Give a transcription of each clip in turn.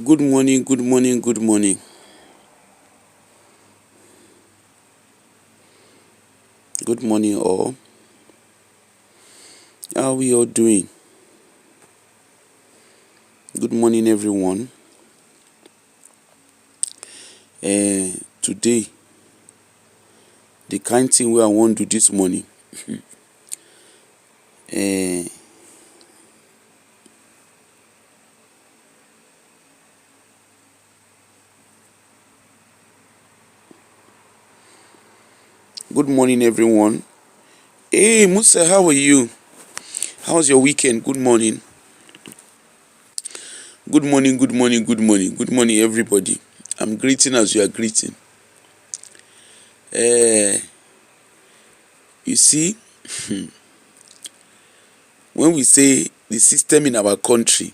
Good morning, good morning, good morning. Good morning, all. How are we all doing? Good morning, everyone. Today, the kind thing wey I wan do this morning. uh, Good morning, everyone. Hey, Musa, how are you? How's your weekend? Good morning. Good morning, good morning, good morning. Good morning, everybody. I'm greeting as you are greeting. You see, when we say the system in our country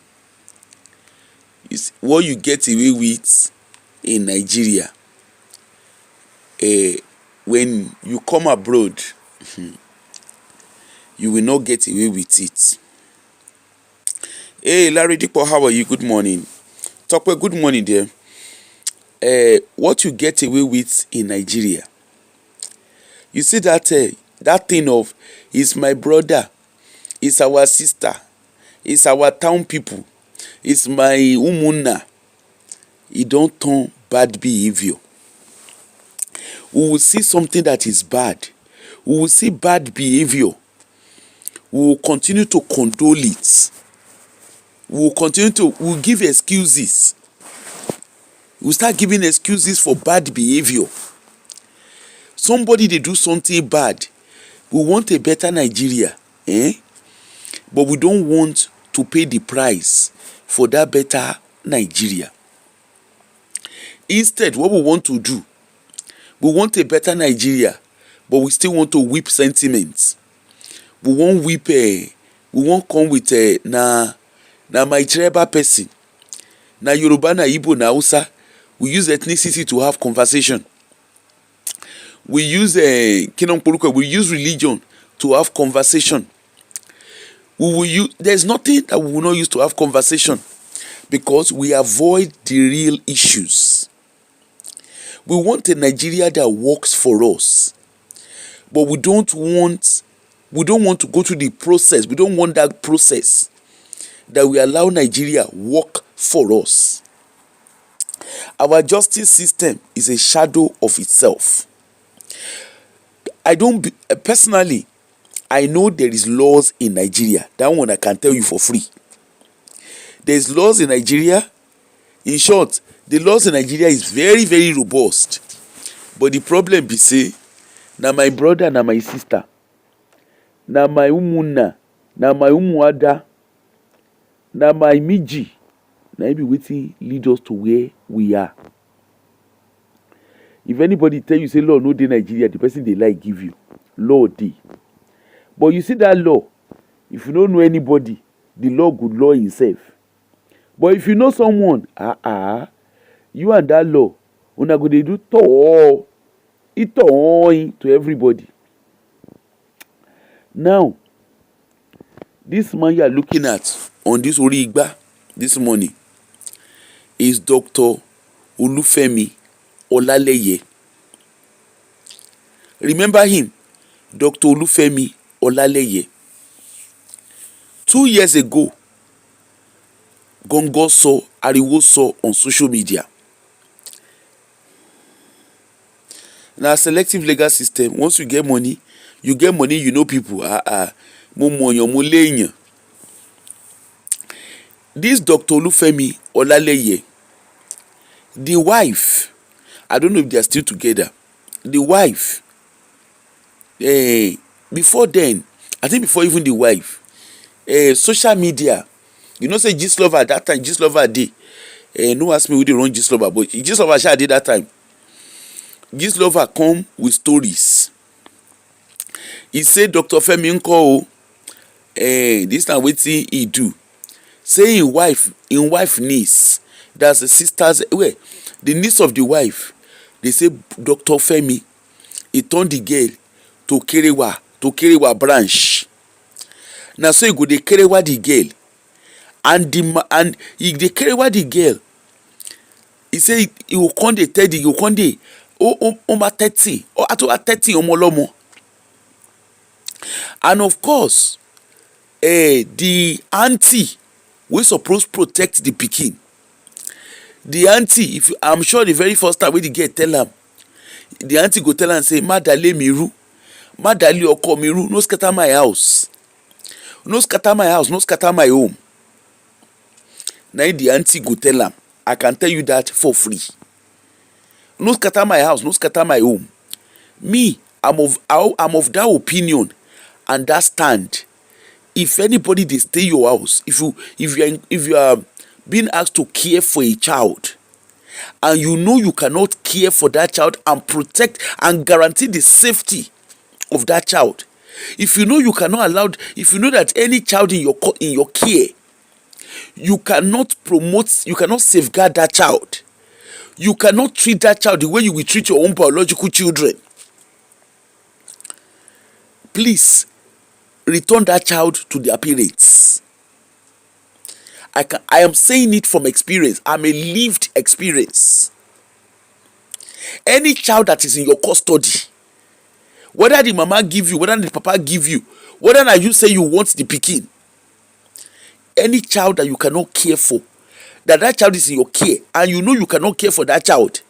is what you get away with in Nigeria, when you come abroad, you will not get away with it. Hey, Larry Dipo, how are you? Good morning. Tokwe, good morning there. What you get away with in Nigeria, you see that thing of is my brother, is our sister, is our town people, is my umunna. E don turn bad behavior. We will see something that is bad. We will see bad behavior. We will continue to condole it. We will give excuses. We will start giving excuses for bad behavior. Somebody dey do something bad. We want a better Nigeria, but we don't want to pay the price for that better Nigeria. Instead, what we want to do, we want a better Nigeria, but we still want to whip sentiments. We wan whip we wan come with na my tribal person, na Yoruba, na Igbo, na Hausa. We use ethnicity to have conversation. We use we use religion to have conversation. There's nothing that we will not use to have conversation, because we avoid the real issues. We want a Nigeria that works for us, but we don't want to go through the process. We don't want that process that we allow Nigeria work for us. Our justice system is a shadow of itself. Personally, I know there is laws in Nigeria. That one I can tell you for free. There's laws in Nigeria. In short, the laws in Nigeria is very, very robust. But the problem be say, na my brother, na my sister, na my umunna, na my umuada, na my miji, na it be wetin lead us to where we are. If anybody tell you say law no dey Nigeria, the person dey lie give you. Law dey. But you see that law, if you don't know anybody, the law good law himself. But if you know someone, you and that law, una go dey do to everybody. Now, this man you are looking at on this Ori Igba this morning is Dr. Olufemi Olaleye. Remember him? Dr. Olufemi Olaleye. 2 years ago, Gongo ariwo sọ on social media. Na selective legal system. Once you get money, you know people. Mo mọ̀yàn, mo léèyàn. This Dr. Olufemi Olaleye, the wife, I don't know if they are still together. The wife, before then, I think before even the wife, social media, you know, say Gistlover at that time, Gistlover dey. No ask me who dey run Gistlover, but Gistlover sha dey that time. Gistlover come with stories. He say Dr. Femi nko o, this na wetin he do. Say him wife niece, that's the sisters, the niece of the wife. They say Dr. Femi, he turn the girl to Kerewa branch. Now so he go dey Kerewa the girl, and he dey Kerewa the girl he say he go come dey tell the, he go come dey o ma 30 or at over 30 omolomo. And of course the auntie wey suppose protect the pikin, the auntie, if I'm sure the very first time wey the girl tell am, the auntie go tell am say má dalé mi rú, má dalé ọkọ mi rú, no scatter my house, no scatter my house, no scatter my home. Na the auntie go tell am, I can tell you that for free. No scatter my house, no scatter my home. Me, I'm of that opinion and that stand. If anybody dey stay your house, if you are being asked to care for a child, and you know you cannot care for that child and protect and guarantee the safety of that child, if you know you cannot allow, if you know that any child in your care, you cannot promote, you cannot safeguard that child, you cannot treat that child the way you will treat your own biological children, please return that child to their parents. I am saying it from experience. I'm a lived experience. Any child that is in your custody, whether the mama give you, whether the papa give you, whether na you say you want the pikin, any child that you cannot care for, that child is in your care and you know you cannot care for that child,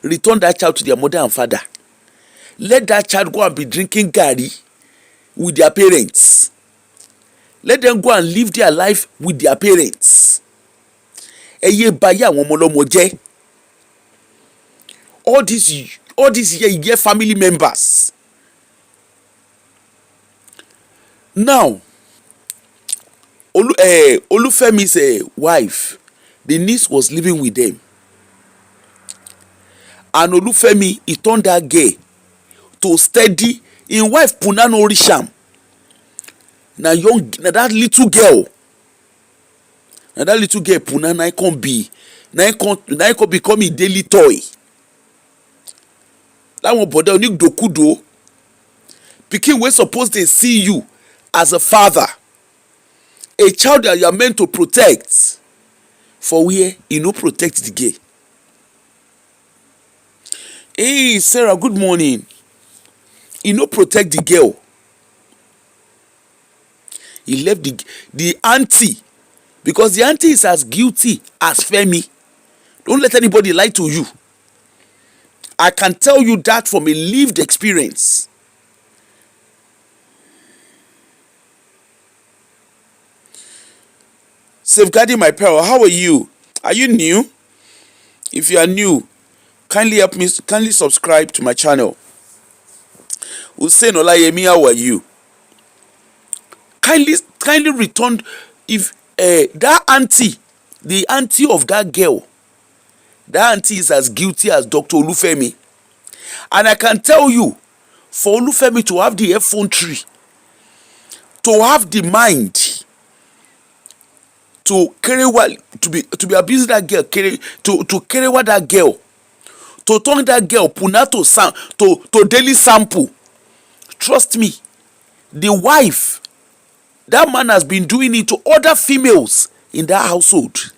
return that child to their mother and father. Let that child go and be drinking garri with their parents. Let them go and live their life with their parents. Eye baya àwọn ọmọ ọlọ́mọ jẹ́. All these year family members. Now, Olufemi's wife, the niece was living with them, and Olufemi, he turned that girl to steady in wife Punano Orisham. Na that little girl, Puna na can be, na can become a daily toy. That one bother onik dokudo. Pikin wey suppose dey see you as a father, a child that you are meant to protect, for where you no protect the girl. Hey Sarah, good morning. You no protect the girl. He left the auntie, because the auntie is as guilty as Femi. Don't let anybody lie to you. I can tell you that from a lived experience. Safeguarding my peril. How are you? Are you new? If you are new, kindly help me, kindly subscribe to my channel. Olufemi Olaleye, how are you? Kindly return. If that auntie, the auntie of that girl, that auntie is as guilty as Dr. Olufemi. And I can tell you, for Olufemi to have the effrontery, to have the mind to carry what, to be abusing that girl, to carry what that girl, to turn that girl Puna to daily sample. Trust me, the wife, that man has been doing it to other females in that household,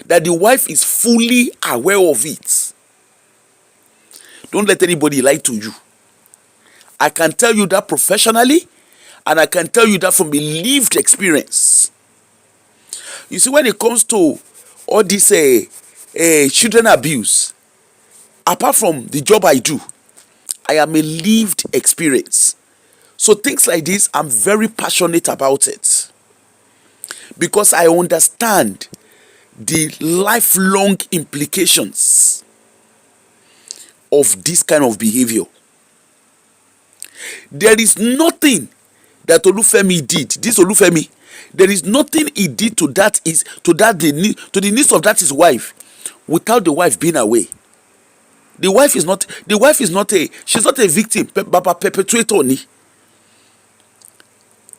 that the wife is fully aware of it. Don't let anybody lie to you. I can tell you that professionally, and I can tell you that from a lived experience. You see, when it comes to all this children abuse, apart from the job I do, I am a lived experience. So things like this, I'm very passionate about it, because I understand the lifelong implications of this kind of behavior. There is nothing that Olufemi did. This Olufemi, there is nothing he did to the needs of that his wife, without the wife being away. The wife is not she's not a victim, but a perpetrator.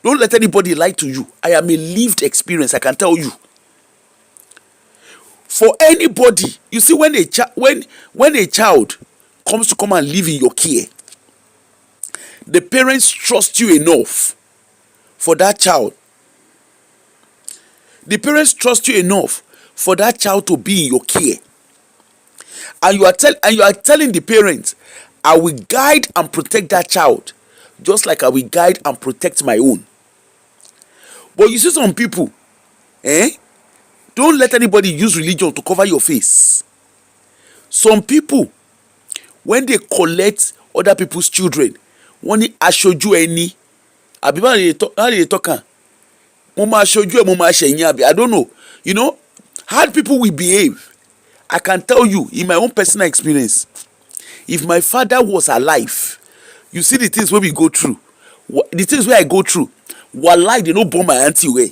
Don't let anybody lie to you. I am a lived experience, I can tell you. For anybody, you see, when a child comes to come and live in your care, the parents trust you enough for that child. The parents trust you enough for that child to be in your care, and you are telling the parents, I will guide and protect that child just like I will guide and protect my own. But you see some people, don't let anybody use religion to cover your face. Some people, when they collect other people's children, wọ́n ní aṣojú ẹni àbí how they talk am, mo máa aṣojú ẹ mo máa ṣẹ̀yìn àbí, I don't know. You know how people will behave. I can tell you in my own personal experience, if my father was alive, you see the things wey we go through, the things wey I go through, wallahi they no born my auntie well.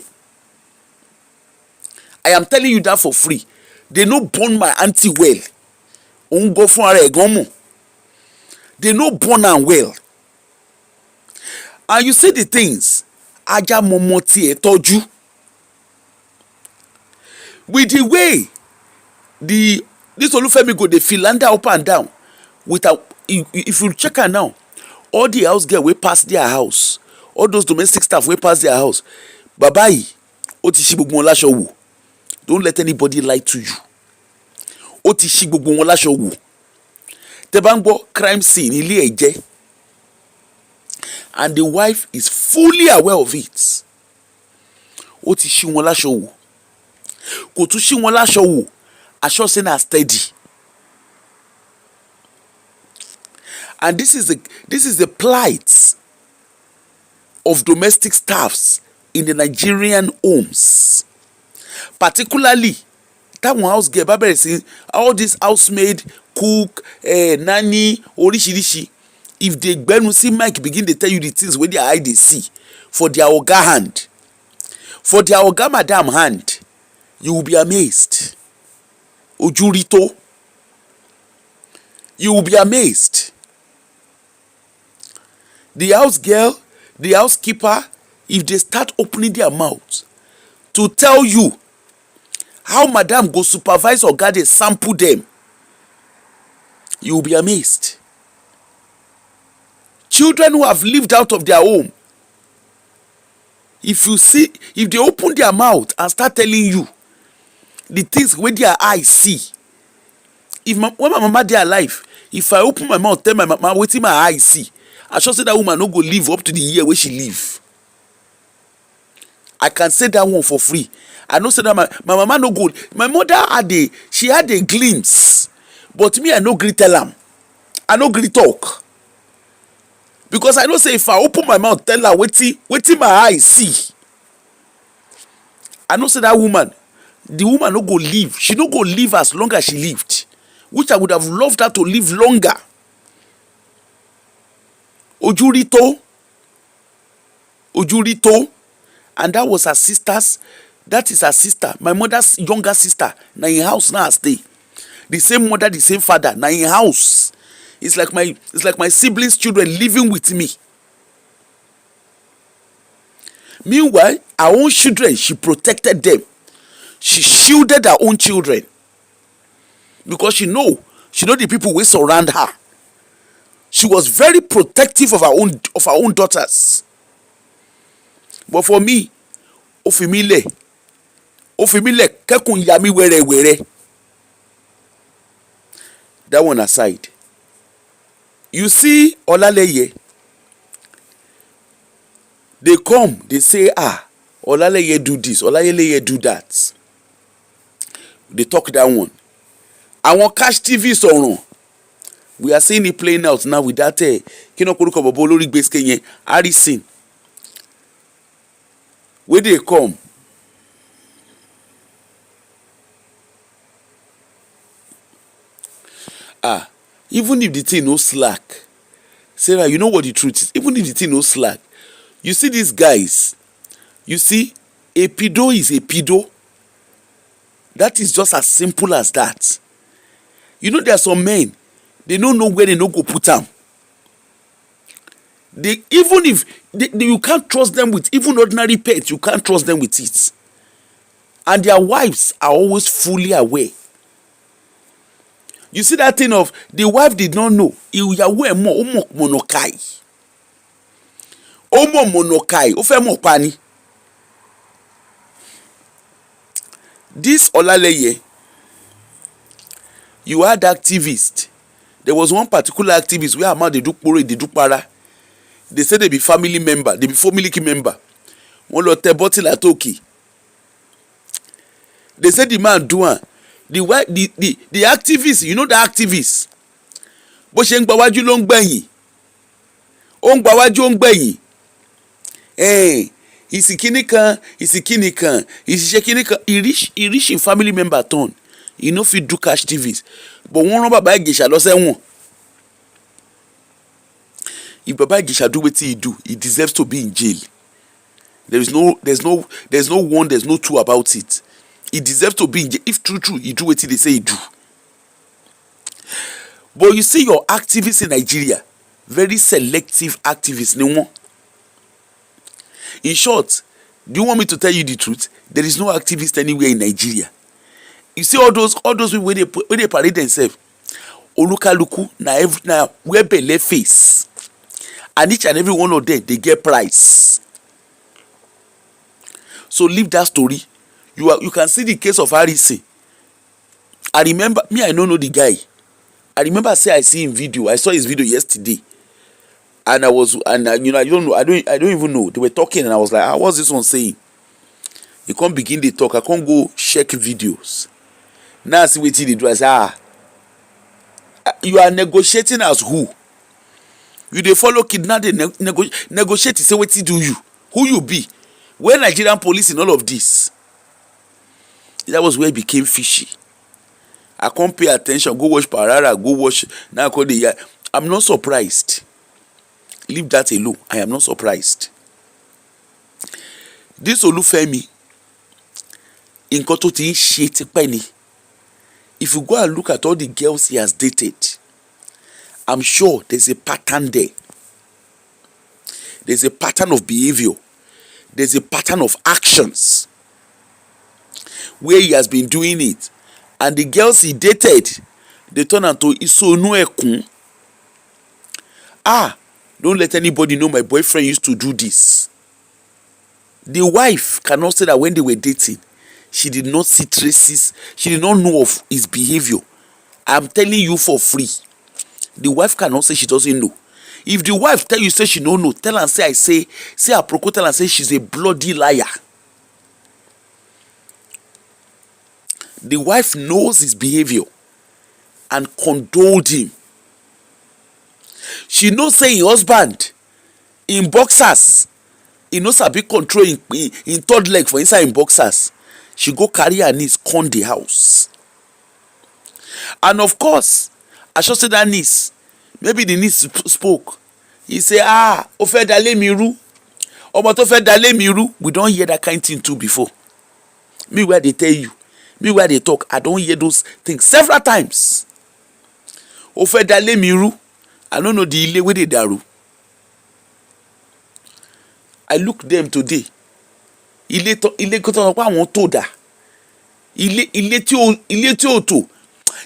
I am telling you that for free. They no born my auntie well. Òun go fún ara ẹ̀ gan mọ̀. They no born am well. And you see the things, ajá mọmọ tiẹ̀ tọ́jú. With the way this Olufemi go dey philander up and down with a, if you check her now, all the house girl wey pass their house, all those domestic staff wey pass their house, bàbá yìí ó ti ṣí gbogbo wọn láṣọ wò. Don't let anybody lie to you. Ó ti ṣí gbogbo wọn láṣọ wò. Tẹ́ bá ń gbọ́ crime scene ilé ẹ̀ jẹ́, and the wife is fully aware of it. Ó ti ṣí wọn láṣọ wò. Kò tún ṣí wọn láṣọ wò, aṣọ say na steady. And this is the plight of domestic staffs in the Nigerian homes. Particularly táwọn house girl bá bẹ̀rẹ̀ sí, all this housemaid, cook, nanny, oríṣiríṣi, if they gbẹ́nu sí mic begin dey tell you the things wey their eye dey see for their oga hand, for their oga madam hand, you will be amazed. Ojúrító, you will be amazed. The house girl, the housekeeper, if they start opening their mouth to tell you how madam go supervise oga dey sample them, you will be amazed. Children who have lived out of their home, if they open their mouth and start telling you the things wey their eyes see, when my mama dey alive, if I open my mouth tell my mama wetin my eye see, I sure say that woman no go live up to the year wey she live. I can say that one for free. I know say that my mama no go. My mother had a glimpse, but me I no gree tell am. I no gree talk, because I know say if I open my mouth tell her wetin my eye see, I know say that woman, the woman no go live. She no go live as long as she lived, which I would have loved her to live longer. Ojúrító, and that was her sister's. That is her sister, my mother's younger sister. Na in house now I stay. The same mother, the same father. Na in house. It's like my siblings' children living with me. Meanwhile, our own children, she protected them. She shielded her own children, because she know the people wey surround her. She was very protective of her own daughters. But for me, ó fi mí lẹ̀ kẹ́kùn ya mí wẹ́rẹ́wẹ́rẹ́. That one aside, you see Olaleye, they come, they say, Olaleye do this, Olaleye do that. They talk that one. Àwọn Cash TV sọ̀rọ̀. We are seeing it playing out now with that kino koruko bobo lórí gbèsè yẹn, Harrison. Where they come, even if the thing no slack, Sarah, you know what the truth is, even if the thing no slack, you see these guys, you see, a pedo is a pedo. That is just as simple as that. You know, there are some men, they don't know where they no go put them. They, even if you can't trust them with even ordinary pets, you can't trust them with it. And their wives are always fully aware. You see that thing of the wife did not know. Omo monokai. This Olaleye, you had activists. There was one particular activist where Ama they do poro, they do para. They say they be family member, they be family member. One lot bottle at Toki. They said the man do one. The activists, you know the activists. Bó ṣe ń gba wájú ló ń gbẹ̀yìn. Ó ń gba wájú ó ń gbẹ̀yìn. Ìsìnkíní kan, ìsìnkíní kan, ìsìnkíní kan. He reach in family member turn. You no fit do cash TVs. But wọ́n rán Baba Ijesha lọ sẹ́wọ̀n. If Baba Ijesha do wetin he do, he deserves to be in jail. There's no one, there's no two about it. He deserves to be in jail. If true, he do wetin they say he do. But you see your activists in Nigeria, very selective activists. In short, do you want me to tell you the truth? There is no activist anywhere in Nigeria. You see all those people where they parade themselves. Olukaluku na wear belle face. And each and every one of them, they get price. So leave that story. You can see the case of Harrison. I remember, I don't know the guy. I remember I see him video. I saw his video yesterday. And I don't know, I don't even know. They were talking and I was like, what's this one saying? They can't begin the talk. I can't go check videos. Now I see what they do. I say, you are negotiating as who? You dey follow kidnap, they negotiate, say what do you? Who you be? Where Nigerian police in all of this? That was where it became fishy. I can't pay attention. Go watch Parara. Go watch. Now I call the. I'm not surprised. Leave that alone. I am not surprised. This Olufemi, nǹkan tó ti ń ṣe tipẹ́ ni. If you go and look at all the girls he has dated, I'm sure there's a pattern there. There's a pattern of behavior. There's a pattern of actions where he has been doing it. And the girls he dated, they turn into Isonu Ekun. Don't let anybody know my boyfriend used to do this. The wife cannot say that when they were dating, she did not see traces, she did not know of his behavior. I'm telling you for free. The wife cannot say she doesn't know. If the wife tell you say she don't know, tell her and say Aproko, tell her and say she's a bloody liar. The wife knows his behavior and condoled him. She knows say him husband in boxers, he knows a big control in third leg for inside in boxers. She go carry her niece con the house. And of course, I should say that niece, maybe the niece spoke. He say, ó fẹ́ dalé mi rú. Ọmọ tó fẹ́ dalé mi rú. We don't hear that kind of thing too before. Me where they tell you, me where they talk, I don't hear those things several times. Ó fẹ́ dalé mi rú. I don't know the ilé where they daru. I look them today. Ilé kó tó pa àwọn tó dà. Ilé tí ó tó.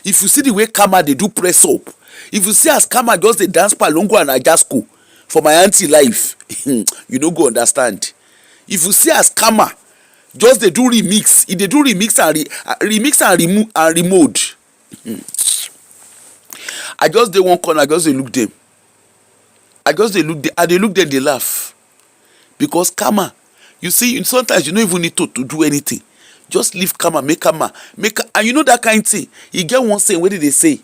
If you see the way Kama they do press up, if you see as Kama just they dance palongo and Ajasco for my auntie life, you don't go understand. If you see as Kama just they do remix, if they do remix and remode. I just they one corner, I just they look them. I just they look them, and they look them, they laugh. Because Kama, you see, sometimes you don't even need to do anything. Just leave Kama, make Kama, and you know that kind of thing. You get one saying, what did they say?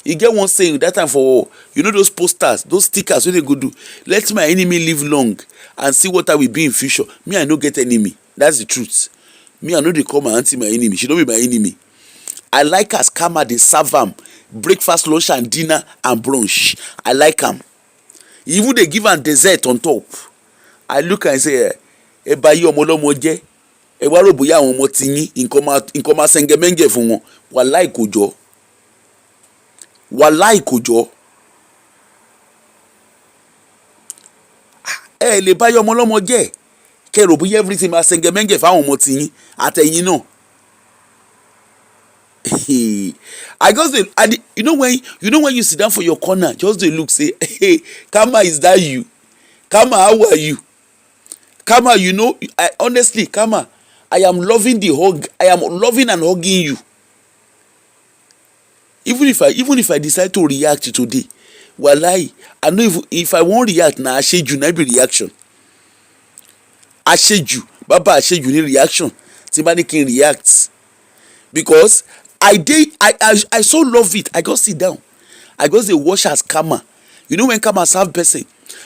You get one saying that time for, you know, those posters, those stickers, what they go do? Let my enemy live long and see what I will be in future. Me, I no get enemy. That's the truth. Me, I know they call my auntie my enemy. She don't be my enemy. I like as Kama, they serve them breakfast, lunch, and dinner, and brunch. I like them. Even they give them dessert on top. I look and say, bayi ọmọlọ́mọ jẹ́. Ẹ wá rò bóyá àwọn ọmọ ti yín nǹkan máa sẹ́ngẹ́mẹ́ngẹ́ fún wọn. Wàláì kò jọ. Wàláì kò jọ. Ẹ lè báyọ̀ ọmọlọ́mọ jẹ́. Kẹ́ rò bóyá everything máa sẹ́ngẹ́mẹ́ngẹ́ fáwọn ọmọ ti yín àtẹ̀yìn náà. I just you know when you sit down for your corner, just they look say, hey, Kama, is that you? Kama, how are you? Kama, you know, honestly, Kama, I am loving the hug. I am loving and hugging you. Even if I decide to react today, wallahi, I know if I won't react na aṣeju na be reaction. Aṣeju, baba aṣeju ni reaction. Tí bá ní kí n react, because I so love it. I just sit down. I just dey watch as Kama. You know when Kama serve person,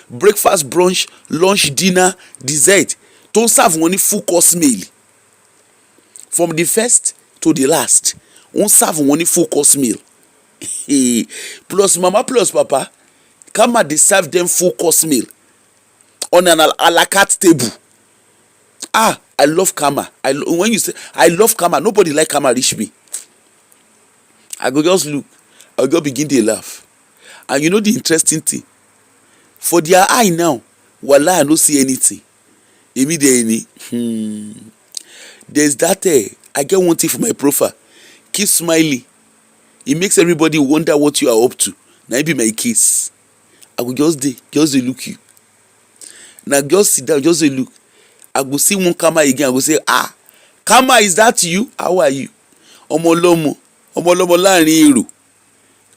breakfast, brunch, lunch, dinner, dessert, to serve one full course meal. From the first to the last, won serve one full course meal. Plus mama plus papa, Kama dey serve them full course meal on an a la carte table. I love Kama. When you say I love Kama, nobody like Kama reach me. I go just look, I go begin to laugh. And you know the interesting thing, for their eye now, wallahi I no see anything. Immediately, there's that I get one thing for my profile. Keep smiling. It makes everybody wonder what you are up to. Now it be my case. I will just dey look you. Now just sit down, just dey look. I go see one Kama again. I go say, Kama, is that you? How are you? Omolomo láàrin èrò.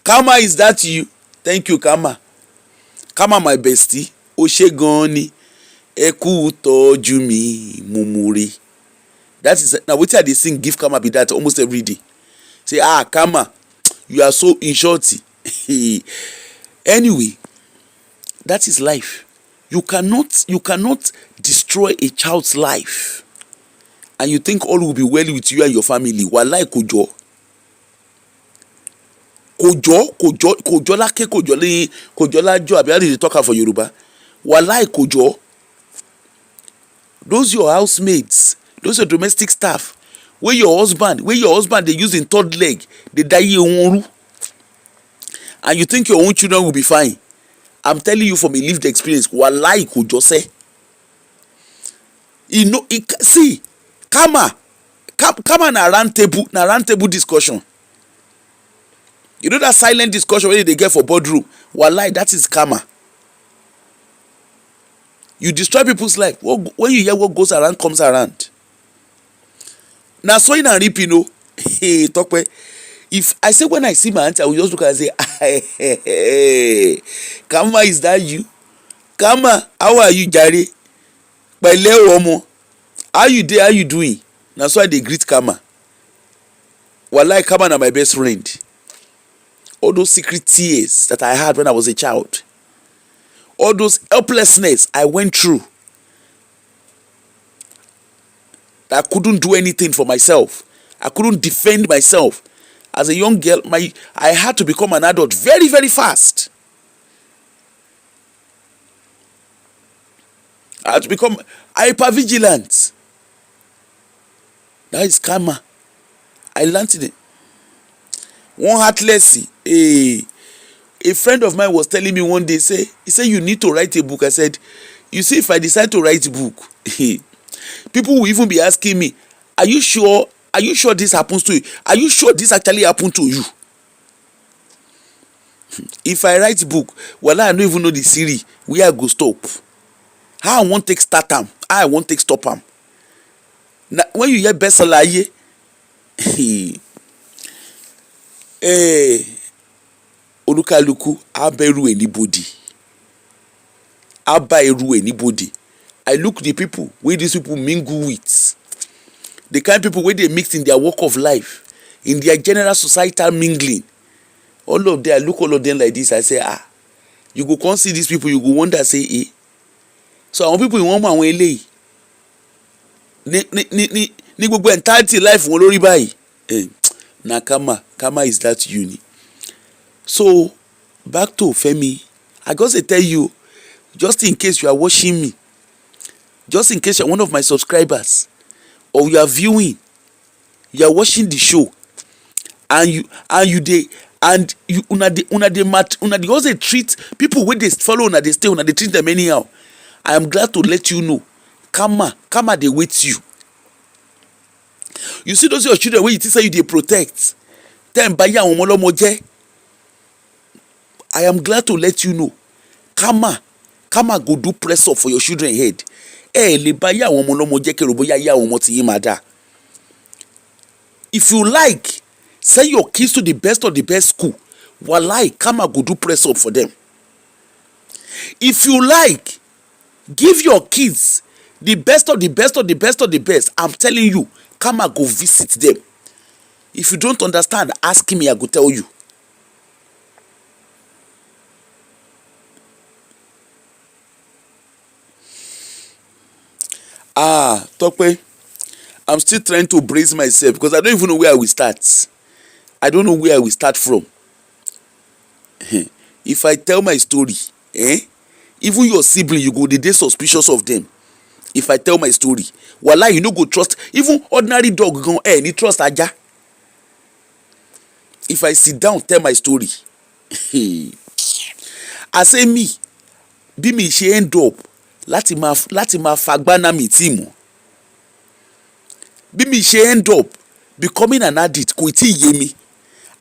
Kama, is that you? Thank you, Kama. Kama, my bestie. Ó ṣé gan ni. Ẹ kú tọ́jú mi, mumuri. That is now wetin I dey sing give Kama be that almost every day. Say, Kama, you are so in shorty. Anyway, that is life. You cannot destroy a child's life and you think all will be well with you and your family. Wallahi kojo lake kojo lajo abi how dey talk am for Yoruba. Wallahi kojo. Those your housemates, those your domestic staff, where your husband dey use in third leg, dey die onru, and you think your own children will be fine. I'm telling you from a lived experience, wallahi kojo se. You know, see, Kama na round table discussion. You know that silent discussion wey they get for boardroom, wallahi that is Kama. You destroy people's life. When you hear what goes around comes around. Now sowing and reaping, hey, talk. If I say when I see my auntie, I will just look and say, Kama, is that you? Kama, how are you, jare? Pẹ̀lẹ́ omo. How you dey? How you doing? Na so I dey greet Kama. Wallahi, Kama na my best friend. All those secret tears that I had when I was a child, all those helplessness I went through, that I couldn't do anything for myself. I couldn't defend myself. As a young girl, I had to become an adult very, very fast. I had to become hyper-vigilant. That is Kama. I learned it. One heartless, a friend of mine was telling me one day, he said, you need to write a book. I said, you see, if I decide to write a book, people will even be asking me, are you sure this happens to you? Are you sure this actually happened to you? If I write a book, well, I don't even know the series where I go stop. How I won't take start am, how I won't take stop am. Now, when you hear bestseller, Olukaluku aberu anybody. Anybody. I look the people where these people mingle with. The kind of people where they mix in their walk of life, in their general societal mingling. All of them, I look all of them like this. I say, you go come see these people, you go wonder, say, So àwọn people wọ́n mọ àwọn eléyìí. Ní gbogbo entirety life wọn lórí báyìí. Na Kama is that uni. So back to Femi, I just tell you, just in case you are watching me, just in case you are one of my subscribers, or you are viewing, you are watching the show, and you una dey also treat people wey dey follow una dey stay una dey treat them anyhow. I am glad to let you know, Kama dey wait you. You see those your children wey you think say you dey protect, tell them báyé àwọn ọmọ ọlọ́mọ jẹ́. I am glad to let you know, Kama go do press up for your children head. lè bá yá àwọn ọmọ ọlọ́mọ jẹ́ kérò bóyá yá àwọn ọmọ tí yín máa dà. If you like, send your kids to the best of the best school. Wallahi, come and go do press up for them. If you like, give your kids the best of the best of the best of the best. I'm telling you, come and go visit them. If you don't understand, ask me, I go tell you. Tope, I'm still trying to brace myself because I don't even know where I will start. I don't know where I will start from. If I tell my story, even your sibling, you go dey suspicious of them. If I tell my story, wallahi, you no go trust even ordinary dog gan ni trust aja. If I sit down tell my story, I say me, bí mi ṣe end up láti máa fagbáná mi tí mọ̀. Bí mi ṣe end up becoming an addict kò tí ì yé mi.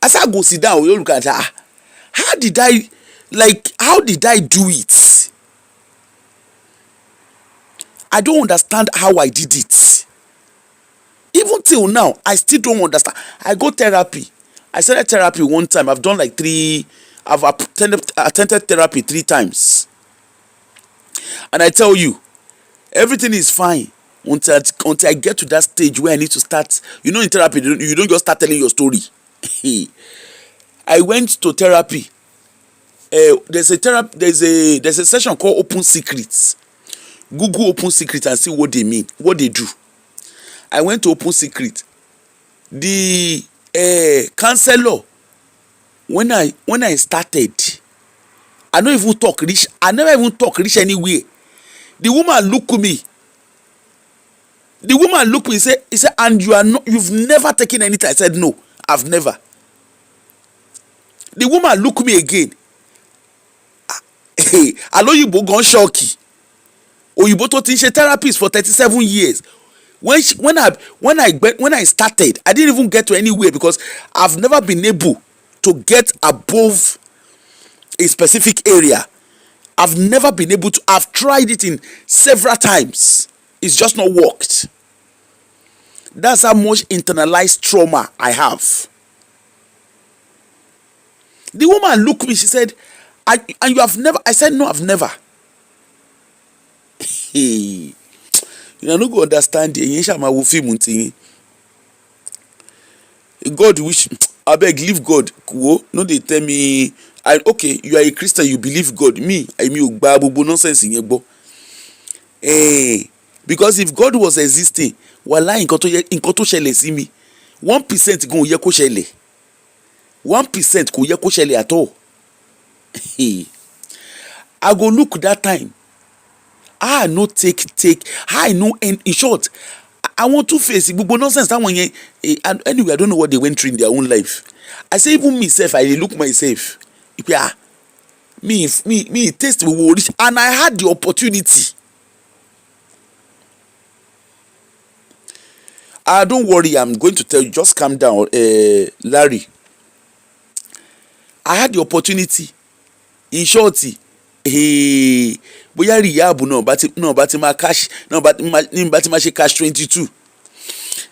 As I go sit down, you look at how did I do it? I don't understand how I did it. Even till now, I still don't understand. I go therapy. I started therapy one time. I've attended therapy 3 times. And I tell you, everything is fine until I get to that stage where I need to start. You know, in therapy, you don't just start telling your story. I went to therapy. There's a session called Open Secrets. Google Open Secret and see what they mean, what they do. I went to Open Secret. The counselor, when I started, I don't even talk rich. I never even talk rich anywhere. The woman look at me. He said, and you've never taken anything. I said, no, I've never. The woman look at me again. Alo Yibo gone shocky. Oyibo to teach therapist for 37 years. When I started, I didn't even get to anywhere because I've never been able to get above a specific area. I've never been able to. I've tried it in several times. It's just not worked. That's how much internalized trauma I have. The woman looked at me. She said, and you have never? I said, no, I've never. You no go understand the God wish abeg leave God. No, they tell me, okay, you are a Christian, you believe God. Me, I mean, nonsense in your because if God was existing, wallahi nǹkan tó ṣẹlẹ̀ sí mi 1% gan ò yẹ kó ṣẹlẹ̀ 1% kò yẹ kó ṣẹlẹ̀ at all. I go look that time. I no take. I know, and in short, I want to face gbogbo nonsense that one. And anyway, I don't know what they went through in their own life. I say even myself, I look myself. Me taste rich, and I had the opportunity. Don't worry, I'm going to tell you. Just calm down, Larry. I had the opportunity. In shorty, bóyá rìyáàbù náà bá ti máa cash náà bá ti máa ṣe cash 22.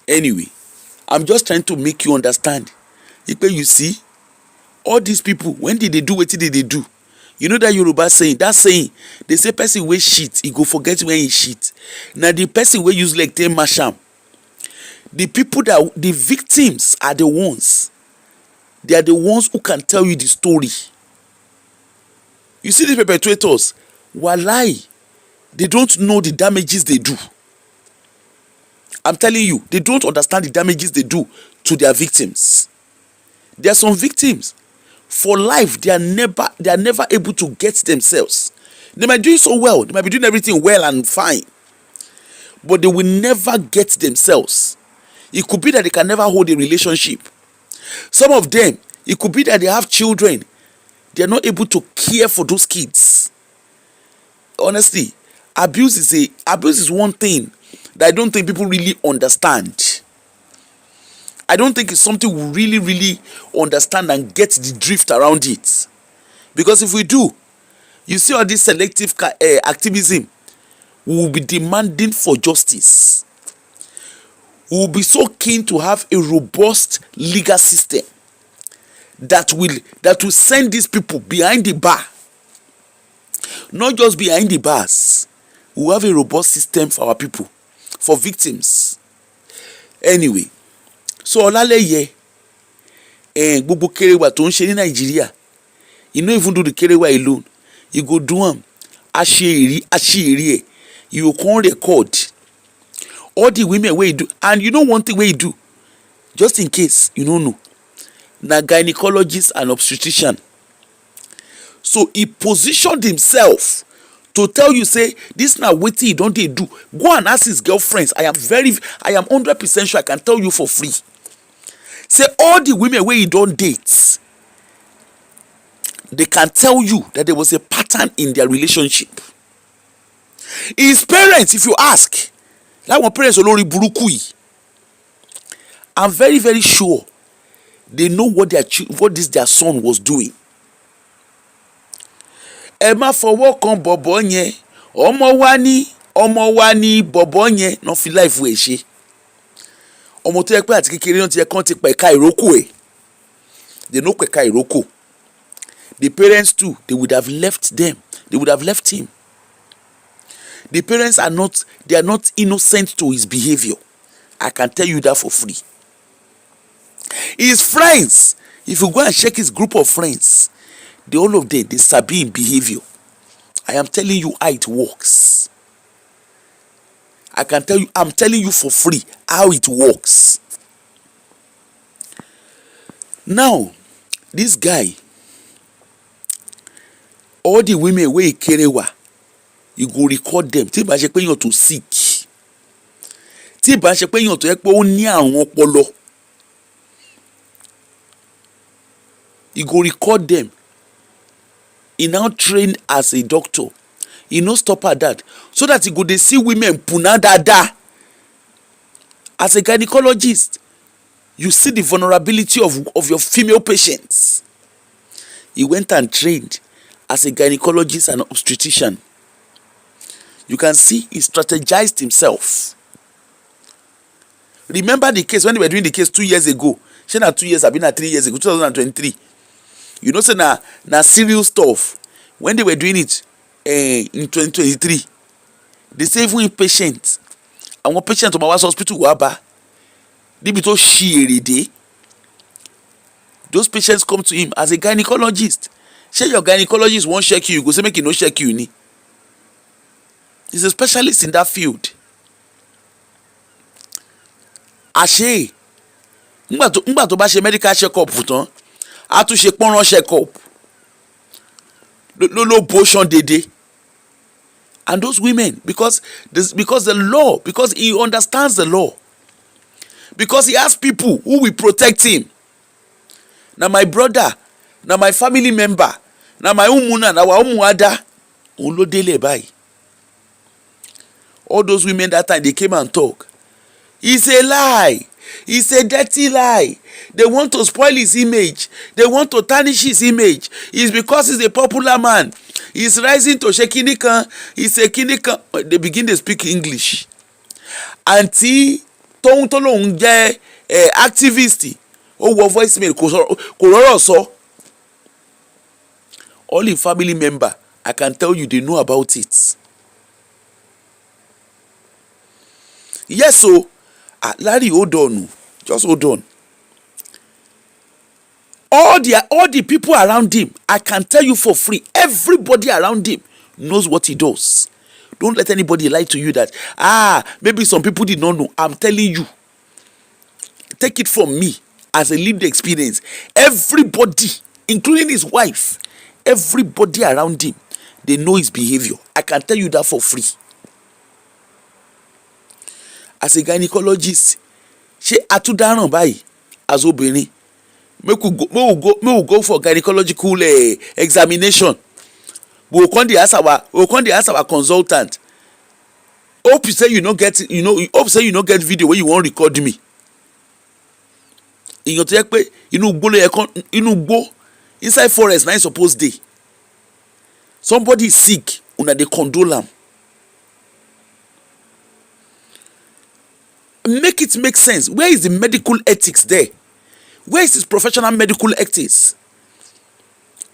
Anyway, I'm just trying to make you understand. You see, all these people, when did they do wetin did they do? You know that Yoruba saying, they say person wey shit, he go forget when he shit. Now the person wey use leg take mash am. The victims are the ones. They are the ones who can tell you the story. You see the perpetrators, wallahi, they don't know the damages they do. I'm telling you, they don't understand the damages they do to their victims. There are some victims, for life, they are never able to get themselves. They might do it so well, they might be doing everything well and fine, but they will never get themselves. It could be that they can never hold a relationship. Some of them, it could be that they have children. They are not able to care for those kids. Honestly, abuse is one thing that I don't think people really understand. I don't think it's something we really understand and get the drift around it. Because if we do, you see all this selective activism We will be demanding for justice. We will be so keen to have a robust legal system that will send these people behind the bar. Not just behind the bars. We will have a robust system for our people, for victims. Anyway, so Olaleye, gbogbo kerewa tó ń ṣe ní Nigeria, you no even do the kerewa alone. You go do am, ashiri, you can record all the women wey you do. And you know one thing wey you do, just in case you no know, na gynecologist and obstetrician. So he positioned himself to tell you, say, this na wetin he don dey do. Go and ask his girlfriends. I am 100% sure I can tell you for free. Say all the women wey he don date, they can tell you that there was a pattern in their relationship. His parents, if you ask, that one parents olori buruku yi, I'm very, very sure they know what their son was doing. Ẹ má fọwọ́ kan bọ̀bọ̀ yẹn, ọmọ wa ní bọ̀bọ̀ yẹn náà fi life wey ṣe. Ọmọ tó yẹ pé àti kékeré náà ti yẹ kán ti pẹ̀ka ìrókò ẹ̀. They know pẹ̀ka ìrókò. The parents too, they would have left them. They would have left him. The parents are not innocent to his behavior. I can tell you that for free. His friends, if you go and check his group of friends, all of them, they sabi in behavior. I am telling you how it works. I'm telling you for free how it works. Now, this guy, all the women wey kerewa, you go record them. Tí bá ṣe pé èèyàn tó sick, tí bá ṣe pé èèyàn tó yẹ pé ó ní àrùn ọpọlọ, you go record them. He now trained as a doctor. He no stop at that, so that he go dey see women puna dada. As a gynecologist, you see the vulnerability of your female patients. He went and trained as a gynecologist and obstetrician. You can see he strategized himself. Remember the case when they were doing the case 2 years ago? Shey na 2 years, abi na 3 years ago, 2023. You know, say na serious stuff. When they were doing it in 2023, they say even patient, and one patient to my hospital waba, they be to shiri. Those patients come to him as a gynecologist. Say your gynecologist won't check you, go say make he no check you ni. He's a specialist in that field. Àṣé nígbà tó bá ṣe medical check up tán, a tún ṣe pọ́nrán check up. No potion dédé. And those women, because the law, because he understands the law, because he has people who will protect him. Now my brother, now my family member, now my umuna, now our umuada, ulo dele bai. All those women that time, they came and talk. It's a lie. It's a dirty lie. They want to spoil his image. They want to tarnish his image. It's because he's a popular man. He's rising to Shekinikan. He's a Kinikan. They begin to speak English. Auntie, tóun tó lóun jẹ́ activist. Ó wọ voicemail kò rọ́rọ̀ sọ. All in family member, I can tell you they know about it. Yes, so Larry, hold on. Just hold on. All the people around him, I can tell you for free, everybody around him knows what he does. Don't let anybody lie to you that, maybe some people did not know. I'm telling you. Take it from me as a lived experience. Everybody, including his wife, everybody around him, they know his behavior. I can tell you that for free. As a gynecologist, ṣé atudaran báyìí as obìnrin, make we go for gynecological examination. We will come dey ask our consultant. Hope say you no get video wey you wan record me. Èèyàn tó yẹ pé inú igbó inside forest na suppose dey. Somebody sick, una dey condole am. Make it make sense. Where is the medical ethics there? Where is his professional medical ethics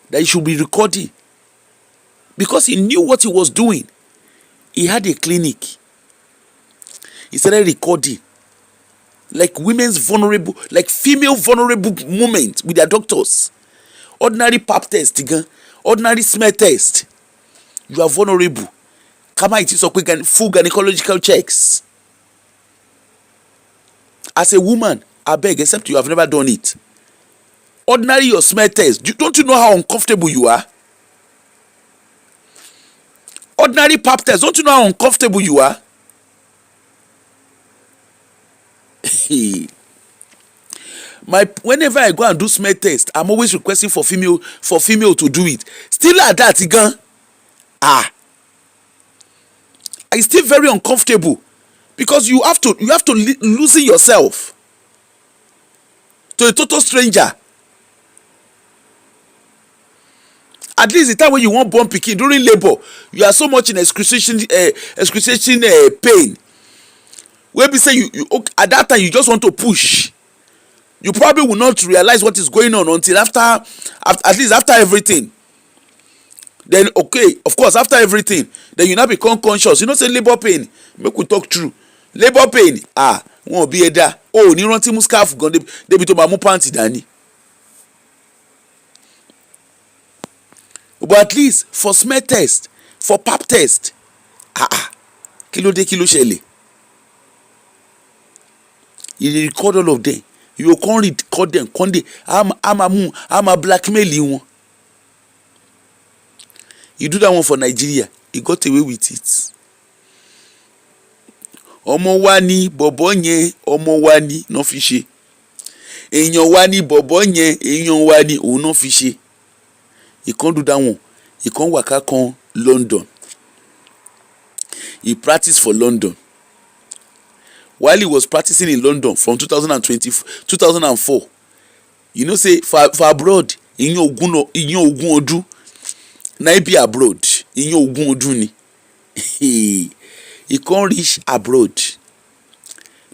that he should be recording? Because he knew what he was doing. He had a clinic. He started recording like women's vulnerable, like female vulnerable moment with their doctors. Ordinary pap test, ordinary smell test. You are vulnerable. Come on, it is full gynecological checks. As a woman, I beg, except you have never done it. Ordinary your smell test. Don't you know how uncomfortable you are? Ordinary pap test. Don't you know how uncomfortable you are? Whenever I go and do smell test, I'm always requesting for female to do it. Still at that again. It's still very uncomfortable because you have to loosen yourself to a total stranger. At least the time when you want born pikin during labor, you are so much in excruciating pain. Where be say you at that time you just want to push. You probably will not realize what is going on until at least after everything. Then okay, of course, after everything, then you now become conscious. You know, say labor pain. Make we talk true. Labor pain. Won't be there. Oh, ni rántí mú scarf gan débi tó máa mú panty dání. But at least for smell test, for pap test, kí ló ṣẹlẹ̀? You record all of them. You can't record them. I'm a blackmail wọn. You do that one for Nigeria, he got away with it. Ọmọ wa ni bọ̀bọ̀ yẹn, ọmọ wa ni náà fi ṣe. Èèyàn wa ni bọ̀bọ̀ yẹn, èèyàn wa ni òun náà fi ṣe. He can't do that one. He can't waka kan London. He practiced for London. While he was practicing in London from 2004, you know, say for abroad, ìyẹn ogún ọdún. Na be abroad, ìyẹn ogún ọdún ni. He can't reach abroad.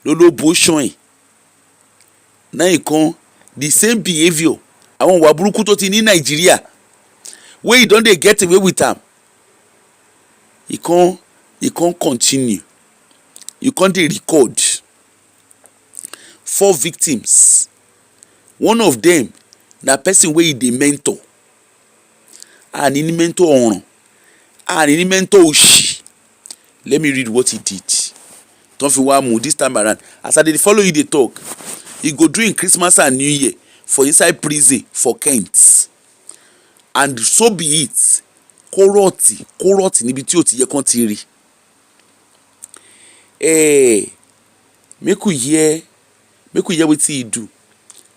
Lolo bo ṣọyìn. Now he can't the same behaviour. Àwọn ìwà burúkú tó ti ní Nigeria. Where you don't dey get away with am. He can't continue. You can't dey record 4 victims. One of them na person wey he dey mentor. And in mentor ọ̀ràn. And in mentor òṣì. Let me read what he did. Don't fi wá mú this time around. As I dey follow you dey talk, he go during Christmas and New Year for inside prison for Kent. And so be it. Kórọ̀tì níbi tí ó ti yẹ kán ti rí. Make we hear wetin he do.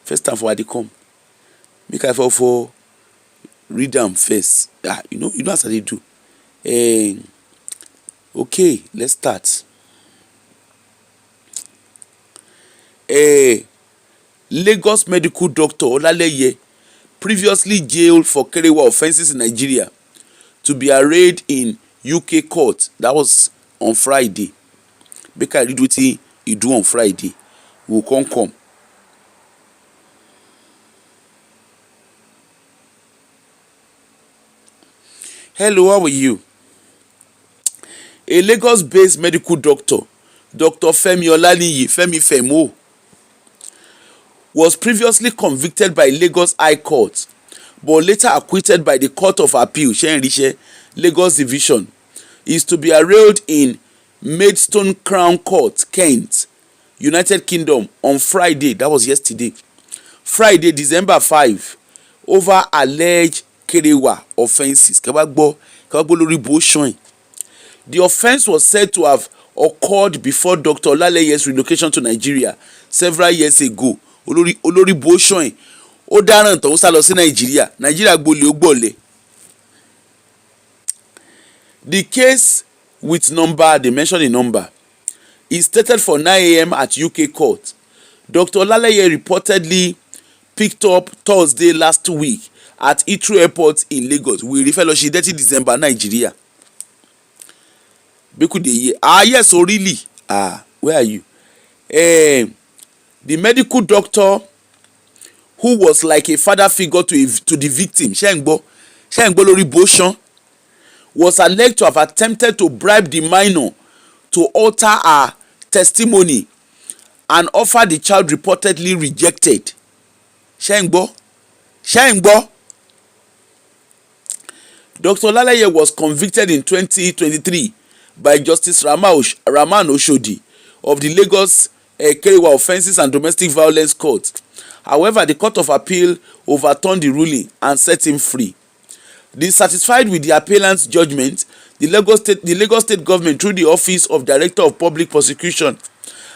First time for I dey come. Make I for read am first. You know as I dey do. Okay, let's start. Lagos medical doctor Olaleye, previously jailed for Kerewa offences in Nigeria, to be arraigned in UK court. That was on Friday. Make I read wetin he do on Friday. We will come. Hello, how are you? A Lagos-based medical doctor, Dr. Femi Olaleye, Femi Femo, was previously convicted by Lagos High Court, but later acquitted by the Court of Appeal, Lagos Division. He is to be arraigned in Maidstone Crown Court, Kent, United Kingdom, on Friday. That was yesterday. Friday, December 5, over alleged Kerewa offences. The offence was said to have occurred before Dr. Olalaye's relocation to Nigeria several years ago. Olórí bó ṣọyìn ó dáràn tán ó sá lọ sí Nigeria gbolé ó gbọ̀lẹ̀. The case with number, they mentioned the number, is stated for 9 a.m. at UK court. Dr. Olaleye reportedly picked up Thursday last week at Heathrow Airport in Lagos. We refer to 30 December, Nigeria. Yes, oh really? Where are you? the medical doctor who was like a father figure to the victim, Shengbo Lori Boshan, was alleged to have attempted to bribe the minor to alter her testimony and offer the child reportedly rejected. Shengbo. Dr. Olaleye was convicted in 2023 by Justice Raman Oshodi of the Lagos Kerewa Offences and Domestic Violence Court. However, the Court of Appeal overturned the ruling and set him free. Dissatisfied with the appellant's judgment, the Lagos State government, through the Office of Director of Public Prosecution,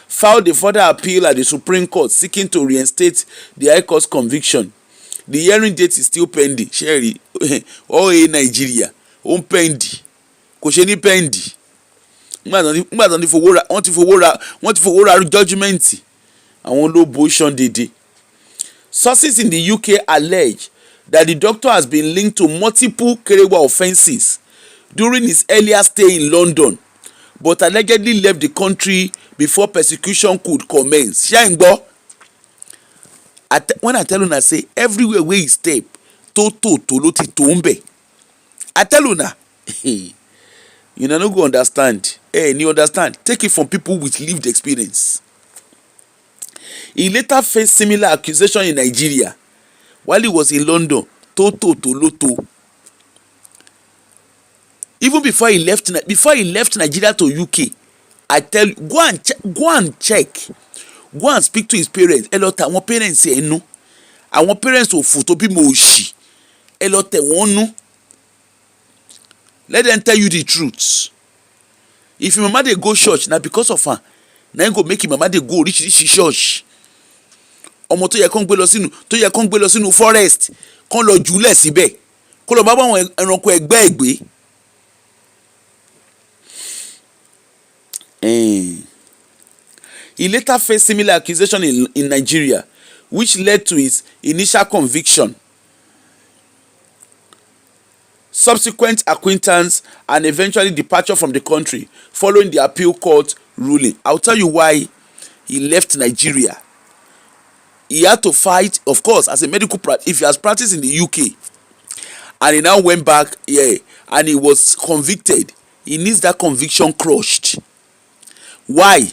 filed a further appeal at the Supreme Court seeking to reinstate the High Court's conviction. The hearing date is still pending. Sherry, OA Nigeria, pending. Kò ṣe ní pending. Nígbà tán wọ́n ti fowó ra judgment. Àwọn ló bóṣán dédé. Sources in the UK allege that the doctor has been linked to multiple Kerewa offences during his earlier stay in London, but allegedly left the country before persecution could commence. Shengbo. When I tell una say everywhere where he step, to lo ti to nbe. I tell una, you no go understand. You understand? Take it from people with lived experience. He later faced similar accusation in Nigeria while he was in London. To lo to. Even before he left Nigeria to UK, I tell you, go and check. Go and speak to his parents. Ẹ lọ tẹ àwọn parents ẹ̀ nú. Àwọn parents ò fò tó bí mo ṣì. Ẹ lọ tẹ wọ́n nú. Let them tell you the truth. If your mama dey go church na because of her, na him go make your mama dey go oríṣiríṣi church. Ọmọ tó yẹ kán gbé lọ sínú forest kán lọ jùlẹ̀ síbẹ̀. Kó lọ bá àwọn ẹranko ẹgbẹ́ ẹ̀gbẹ́. He later faced similar accusation in Nigeria, which led to his initial conviction, subsequent acquittance, and eventually departure from the country following the appeal court ruling. I'll tell you why he left Nigeria. He had to fight, of course, as a medical practitioner. If he has practiced in the UK and he now went back here and he was convicted, he needs that conviction crushed. Why?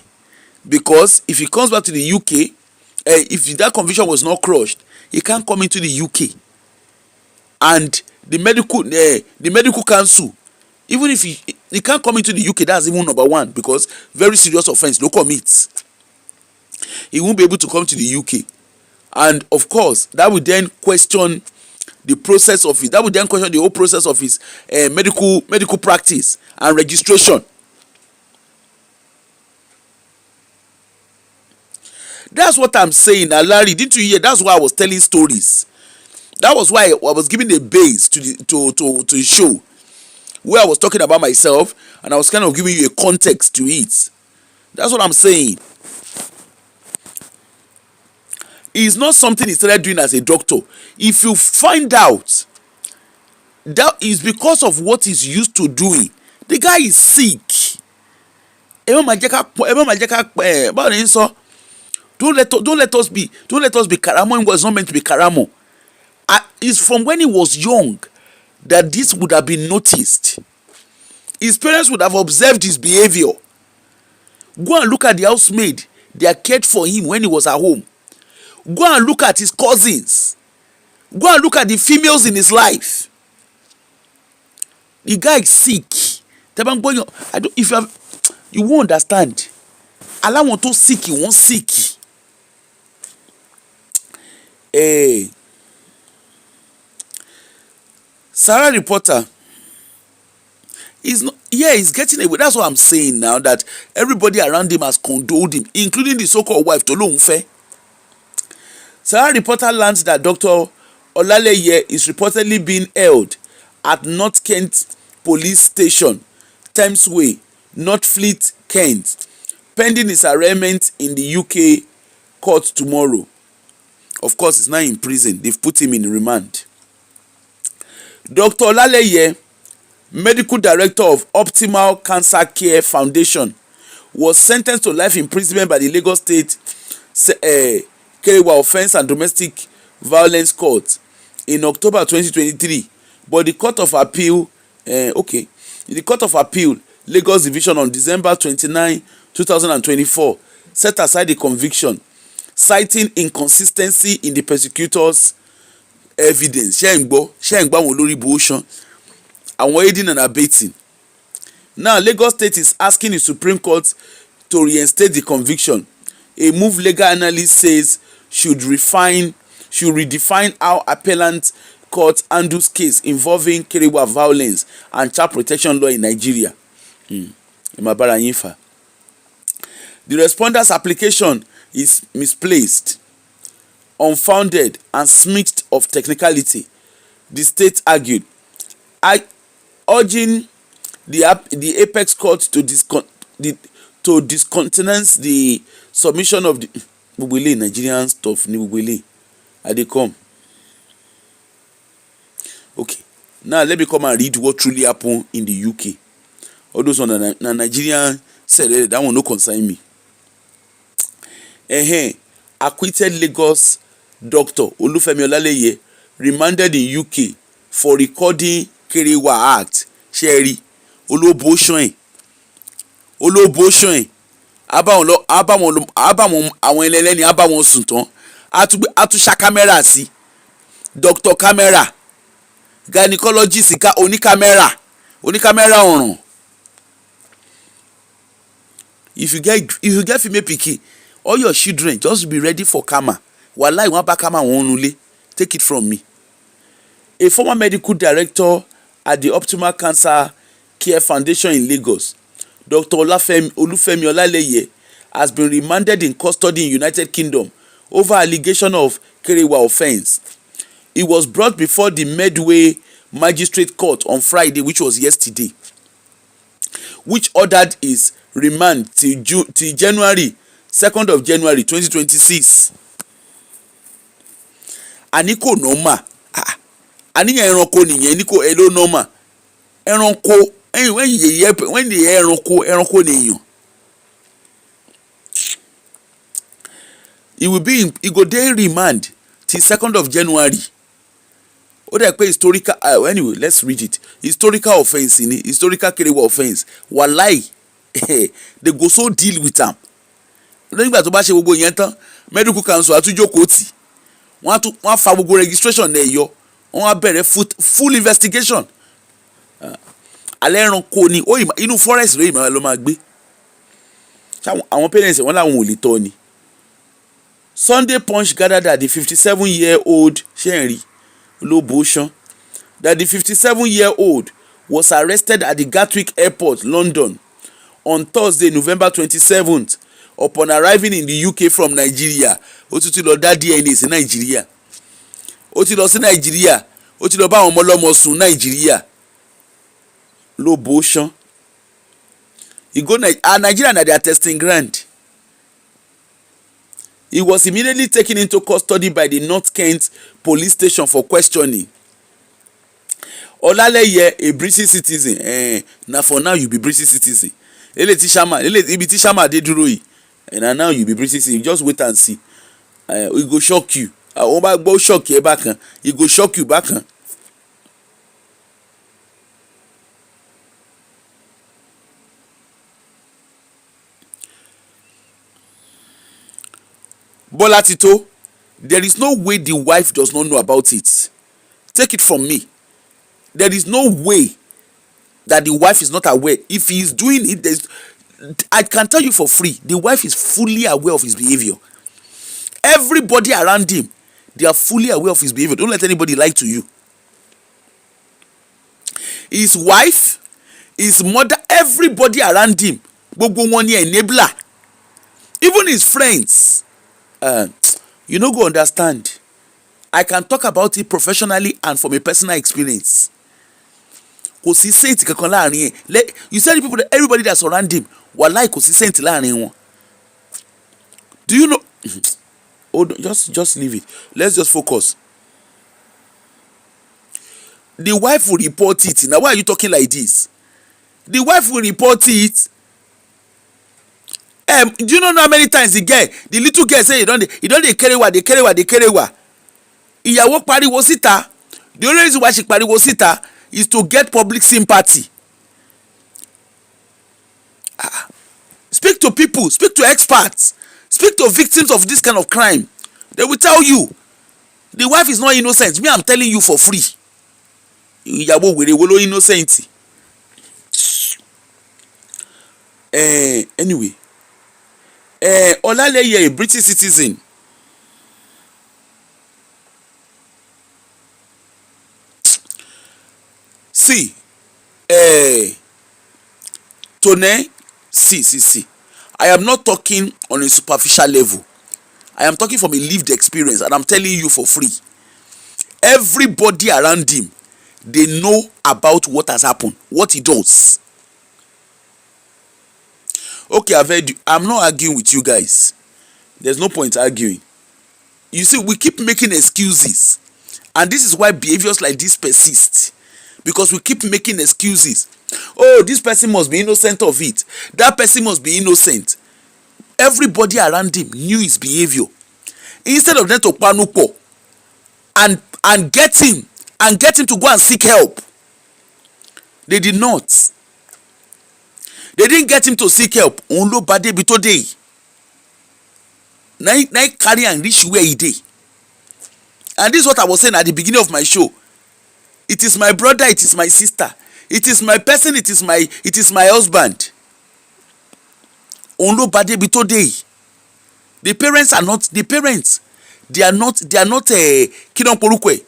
Because if he comes back to the UK, if that conviction was not crushed, he can't come into the UK. And the medical council, even if he can't come into the UK, that's even number one, because very serious offense, no commit. He won't be able to come to the UK. And of course, that would then question the process of it. That would then question the whole process of his medical practice and registration. That's what I'm saying. Now, Larry, didn't you hear? That's why I was telling stories. That was why I was giving a base to the show, where I was talking about myself and I was kind of giving you a context to it. That's what I'm saying. It's not something he started doing as a doctor. If you find out that is because of what he's used to doing, the guy is sick. Don't let us be Karamo. It was not meant to be Karamo. It's from when he was young that this would have been noticed. His parents would have observed his behavior. Go and look at the housemaid. They are cared for him when he was at home. Go and look at his cousins. Go and look at the females in his life. The guy is sick. If you won't understand. Allah want to sick, he won't sick. Sarah reporter is not, he's getting away. That's what I'm saying now, that everybody around him has condoled him, including the so-called wife Tolunfe. Sarah reporter learns that Dr. Olaleye is reportedly being held at North Kent Police Station, Thames Way, Northfleet, Kent, pending his arraignment in the UK court tomorrow. Of course, he's now in prison. They've put him in remand. Dr. Olaleye, medical director of Optimal Cancer Care Foundation, was sentenced to life imprisonment by the Lagos State Kerewa Offence and Domestic Violence Court in October 2023, but the Court of Appeal the Court of Appeal Lagos Division on December 29, 2024 set aside the conviction, citing inconsistency in the prosecutor's evidence. Ṣé ń gbọ́ àwọn olórí buwọ́sán àwọn aiding and abetting. Now Lagos State is asking the Supreme Court to reinstate the conviction, a move legal analyst says should redefine how appellant court handles case involving Kerewa violence and child protection law in Nigeria. The respondent's application is misplaced, unfounded and smeared of technicality, the state argued, urging the apex court to discountenance the submission of the Nigerian stuff. I dey come. Okay, now let me come and read what truly happened in the UK. All those on na Nigerian said that one no concern me. Acquitted Lagos doctor Olufemi Olaleye remanded in UK for recording Kerewa Act. Sherry olóbóṣán abáwọn àwọn ẹlẹ́ni abáwọn sùn tán àtúnṣà kámẹ́rà sí doctor kámẹ́rà gynecologist oníkámẹ́rà ọ̀ràn. If you get female pikin, all your children just be ready for kama. Wàláì wọ́n bá kama wọn nulẹ̀. Take it from me. A former medical director at the Optimal Cancer Care Foundation in Lagos, Dr. Olufemi Olaleye, has been remanded in custody in United Kingdom over allegation of Kerewa offence. He was brought before the Medway Magistrate Court on Friday, which was yesterday, which ordered his remand till January 2nd of January 2026. Aniko normal. Àníyàn ẹranko nìyẹn ní kò èlò normal. Ẹranko when the ẹranko nìyẹn. He go dey remand till 2nd of January. Ó dẹ̀ pé historical anyway, let's read it. Historical offence ni historical Kerewa offence. Wàláì they go so deal with am. Nígbà tó bá ṣe gbogbo yẹn tán, medical council àtúnjókòó tì. Wọ́n fa gbogbo registration náà yọ. Wọ́n á bẹ̀rẹ̀ full investigation. Alẹ́ ẹranko ni inú forest rẹ̀ ìmọ̀ ló máa gbé. Àwọn parents wọ́n láwọn ò lè tọ́ ni. Sunday Punch gathered that the 57-year-old Shenri Oloboshan, that the 57-year-old was arrested at the Gatwick Airport, London, on Thursday, November 27th, upon arriving in the UK from Nigeria. Ó ti lọ dá DNA sí Nigeria. Ó ti lọ sí Nigeria. Ó ti lọ bá àwọn ọmọ ọlọ́mọ sùn Nigeria. Oloboshan. He go Nigeria na their testing ground. He was immediately taken into custody by the North Kent police station for questioning. Olaleye, a British citizen, na for now you be British citizen. Ibi tí Shama dey dúró yìí, and now you be British citizen. Just wait and see. It go shock you. Ó bá gbọ́ shock ẹ bákan, it go shock you bákan. Bola Tito, there is no way the wife does not know about it. Take it from me. There is no way that the wife is not aware. If he is doing it, I can tell you for free, the wife is fully aware of his behavior. Everybody around him, they are fully aware of his behavior. Don't let anybody lie to you. His wife, his mother, everybody around him, gbogbo wọn ni enabler. Even his friends. You no go understand. I can talk about it professionally and from a personal experience. Kò sí saint kankan láàrin ẹ̀. You said the people, everybody that surround him, wàláì kò sí saint láàrin wọn. Do you know? Oh, just leave it. Let's just focus. The wife will report it. Now why are you talking like this? The wife will report it. Do you know how many times the little girl say he don dey kerewa dey kerewa dey kerewa. Ìyàwó pariwo síta. The only reason why she pariwo síta is to get public sympathy. Speak to people, speak to experts, speak to victims of this kind of crime. They will tell you the wife is not innocent. Me, I'm telling you for free. Ìyàwó wèrè wo ló innocent. Anyway, Olaleye, a British citizen. See, Tone, see. I am not talking on a superficial level. I am talking from a lived experience, and I'm telling you for free. Everybody around him, they know about what has happened, what he does. Okay, I've heard you. I'm not arguing with you guys. There's no point arguing. You see, we keep making excuses, and this is why behaviors like this persist, because we keep making excuses. Oh, this person must be innocent of it. That person must be innocent. Everybody around him knew his behavior. Instead of them to panupo and get him to go and seek help, they did not. They didn't get him to seek help. Onlo bade bito dey. Now carry and reach where he dey. And this is what I was saying at the beginning of my show. It is my brother, it is my sister, it is my person, it is my husband. Onlo bade bito dey. The parents are not kidon porukwe.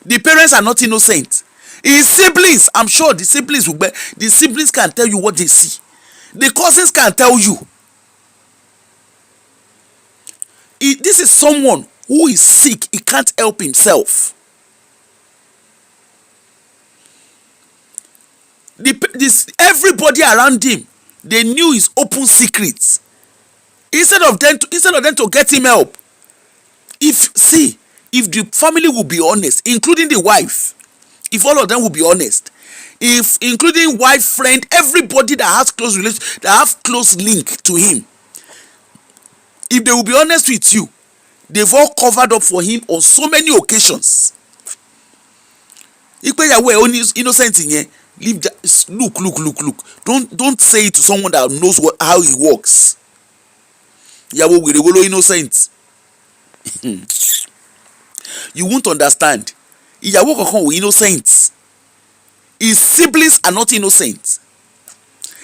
The parents are not innocent. His siblings, I'm sure the siblings can tell you what they see. The cousins can tell you. This is someone who is sick. He can't help himself. Everybody around him, they knew his open secrets. Instead of them to get him help, if the family will be honest, including the wife, if all of them will be honest, if including wife, friend, everybody that has close relation, that have close link to him, if they will be honest with you, they've all covered up for him on so many occasions. Innocent in here. Leave that. Look. Don't say it to someone that knows how he works. Yawo were innocent. You won't understand. Ìyàwó kankan were innocent. His siblings are not innocent.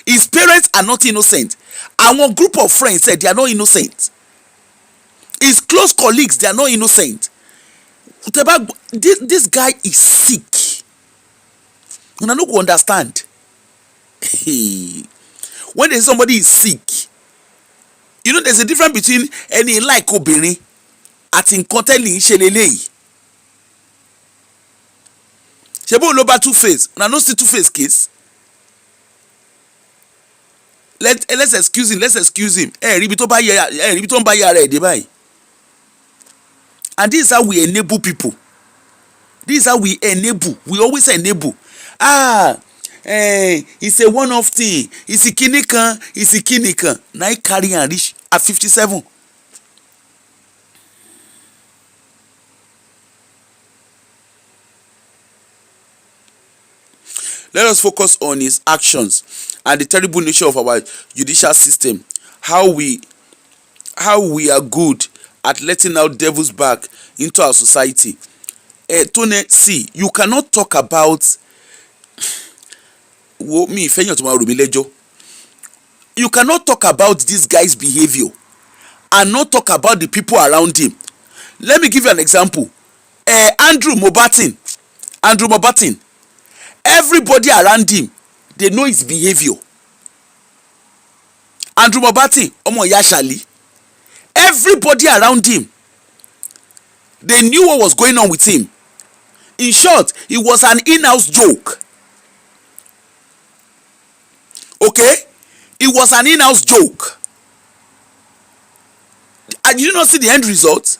His parents are not innocent. Our group of friends said they are not innocent. His close colleagues, they are not innocent. This guy is sick. And I don't understand. When there's somebody is sick, you know there's a difference between any like obìnrin àti nǹkan tẹ́lẹ̀ ń ṣe lélẹ́yìí. Ṣebí ló bá two-face, una no see two-face case. Let's excuse him. Rí ibi tó ń bá yára ẹ̀ dé báyìí. And this is how we enable people. This is how we enable. We always enable. It's a one-off thing. It's a kinikan. Now he carry and reach at 57. Let us focus on his actions and the terrible nature of our judicial system. How we are good at letting out devils back into our society. Tone, see, you cannot talk about you cannot talk about this guy's behavior and not talk about the people around him. Let me give you an example. Andrew Mobatin. Everybody around him, they know his behavior. Andrew Mobatin, Omo Yashali. Everybody around him, they knew what was going on with him. In short, it was an in-house joke. Okay? It was an in-house joke. And you not see the end result?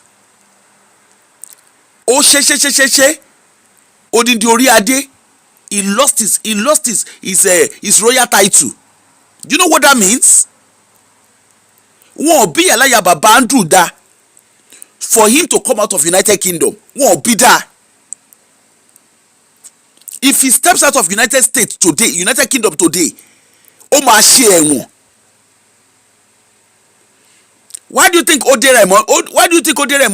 Oh, Odindi Ori Ade, he lost his royal title. Do you know what that means? Won't be a liar Andrew da for him to come out of United Kingdom. Won't be that. If he steps out of United States today, United Kingdom today, ó máa ṣe ẹ̀wọ̀n. Why do you think Oderemo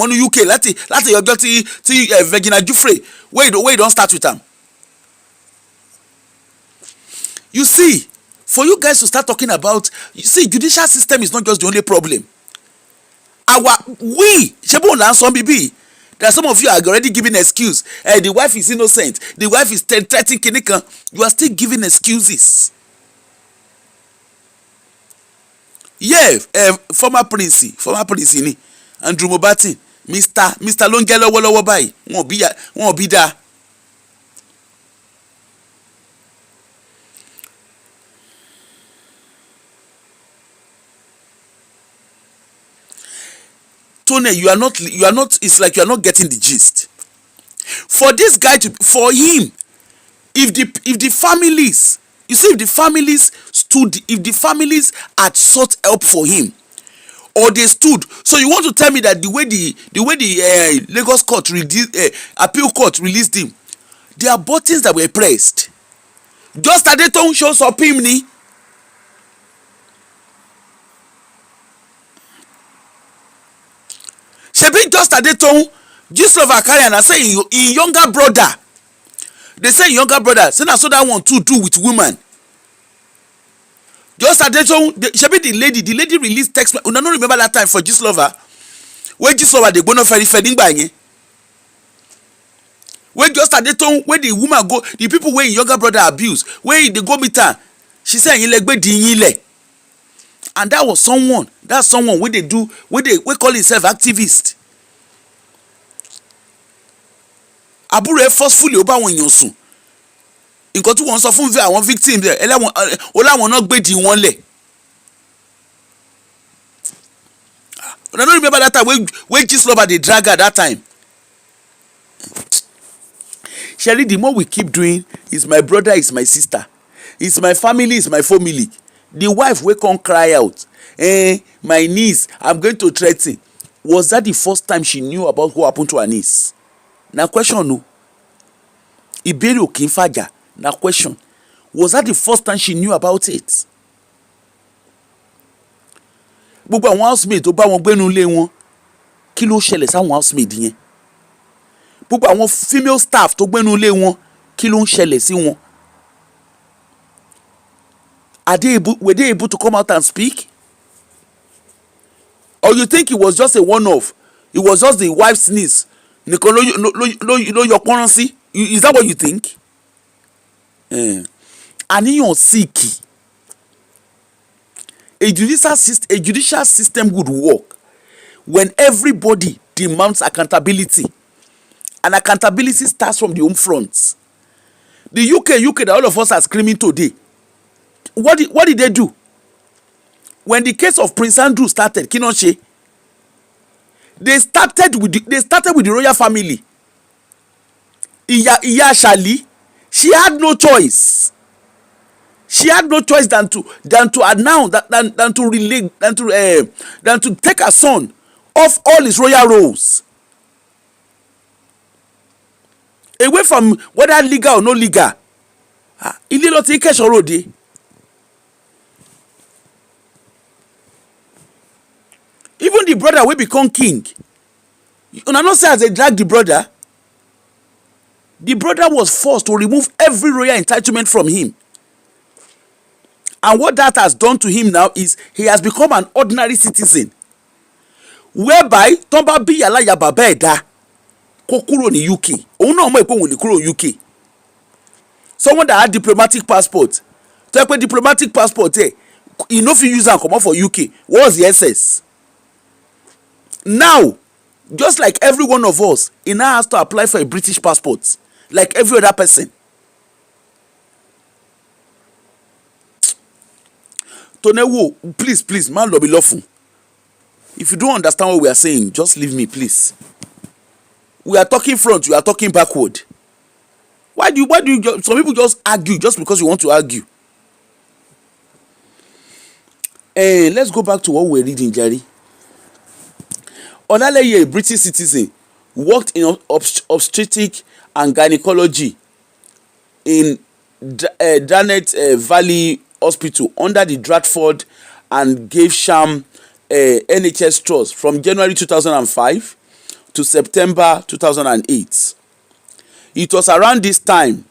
ní UK láti ọjọ́ tí Virginia Giuffre wey don start with am? You see, for you guys to start talking about, you see, judicial system is not just the only problem. Shebon and some BB, there are some of you are already giving excuse. The wife is innocent. The wife is threatening Kinika. You are still giving excuses. Yeah, former prince ni Andrew Mobatin, Mr. Longelo Wolowo bayi, wọ́n bí da. Tony, you are not, it's like you are not getting the gist. For this guy for him, if the families, you see, if the families had sought help for him, or they stood, so you want to tell me that the way the Lagos court appeal court released him, there are buttons that were pressed. Just that they don't show up him ni. Shebi just that they don't just of Akarian and say in younger brother. They say younger brother, say na so that one too do with women. Just that they don't, shebi the lady released text. Una no remember that time for Gislova? Where Gislova they go no ferry ngba yen. Where just that they don't, where the woman go, the people where younger brother abuse, where they go meet her, she say yin legbe di yin le. And that was someone where they call himself activist. Abure forcefully ó bá wọn èèyàn sùn. Nǹkan tí wọ́n sọ fún àwọn victims ẹ̀ láwọn náà gbé di wọn lẹ̀. I don't remember that time when Gislova they drag her that time. Sherry, the more we keep doing, is my brother, is my sister, is my family, is my family. The wife will come cry out, my niece, I'm going to threaten. Was that the first time she knew about what happened to her niece? Now question no. Ìbéèrè ò kí ń fàjà. Now question. Was that the first time she knew about it? Gbogbo àwọn housemaid tó bá wọn gbénu ilé wọn, kí ló ṣẹlẹ̀ sáwọn housemaid yẹn? Gbogbo àwọn female staff tó gbénu ilé wọn, kí ló ń ṣẹlẹ̀ sí wọn? Were they able to come out and speak? Or you think it was just a one-off? It was just the wife's niece. Nìkan your currency? Is that what you think? Àníyàn síkì. A judicial system would work when everybody demands accountability. And accountability starts from the home front. The UK that all of us are screaming today. What did they do? When the case of Prince Andrew started, Kinoche, they started with the royal family. Iya Shali, she had no choice. She had no choice than to announce than to take her son off all his royal roles, away from whether legal or no legal. Ilé ló ti kẹ́sọ̀ ròde. Even the brother will become king. Una no say as they drag the brother was forced to remove every royal entitlement from him. And what that has done to him now is he has become an ordinary citizen. Whereby, Tomba bí yàláyà bàbá ẹ̀dá kó kúrò ní UK. Òun náà mọ̀ pé òun lè kúrò UK. Someone that had diplomatic passport. To have a diplomatic passport, he no fit use am comot for UK. What was the essence? Now, just like every one of us, he now has to apply for a British passport, like every other person. Tonewo, please, man, lobby lawful. If you don't understand what we are saying, just leave me, please. We are talking front, you are talking backward. Why do you some people just argue just because you want to argue? Let's go back to what we're reading, Jerry. Olaleye, a British citizen, worked in obstetric and gynecology in Danet Valley Hospital under the Dratford and Gavesham NHS Trust from January 2005 to September 2008. It was around this time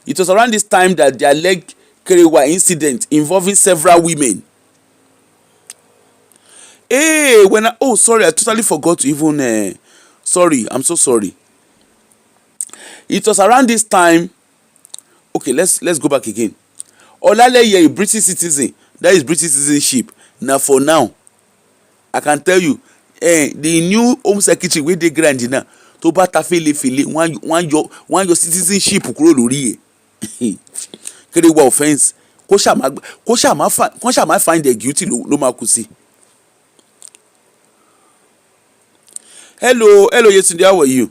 that the alleged Kerewa incident involving several women. Sorry, I totally forgot to even. Sorry, I'm so sorry. It was around this time. Okay, let's go back again. Olaleye, a British citizen, that is British citizenship. Now for now, I can tell you, the new Home Secretary wey dey grand now, tó bá ta fele wọ́n yọ citizenship kúrò lórí ẹ̀. Kerewa offence kó ṣàmá find the guilty ló máa kù sí. Hello Yetunde, how are you?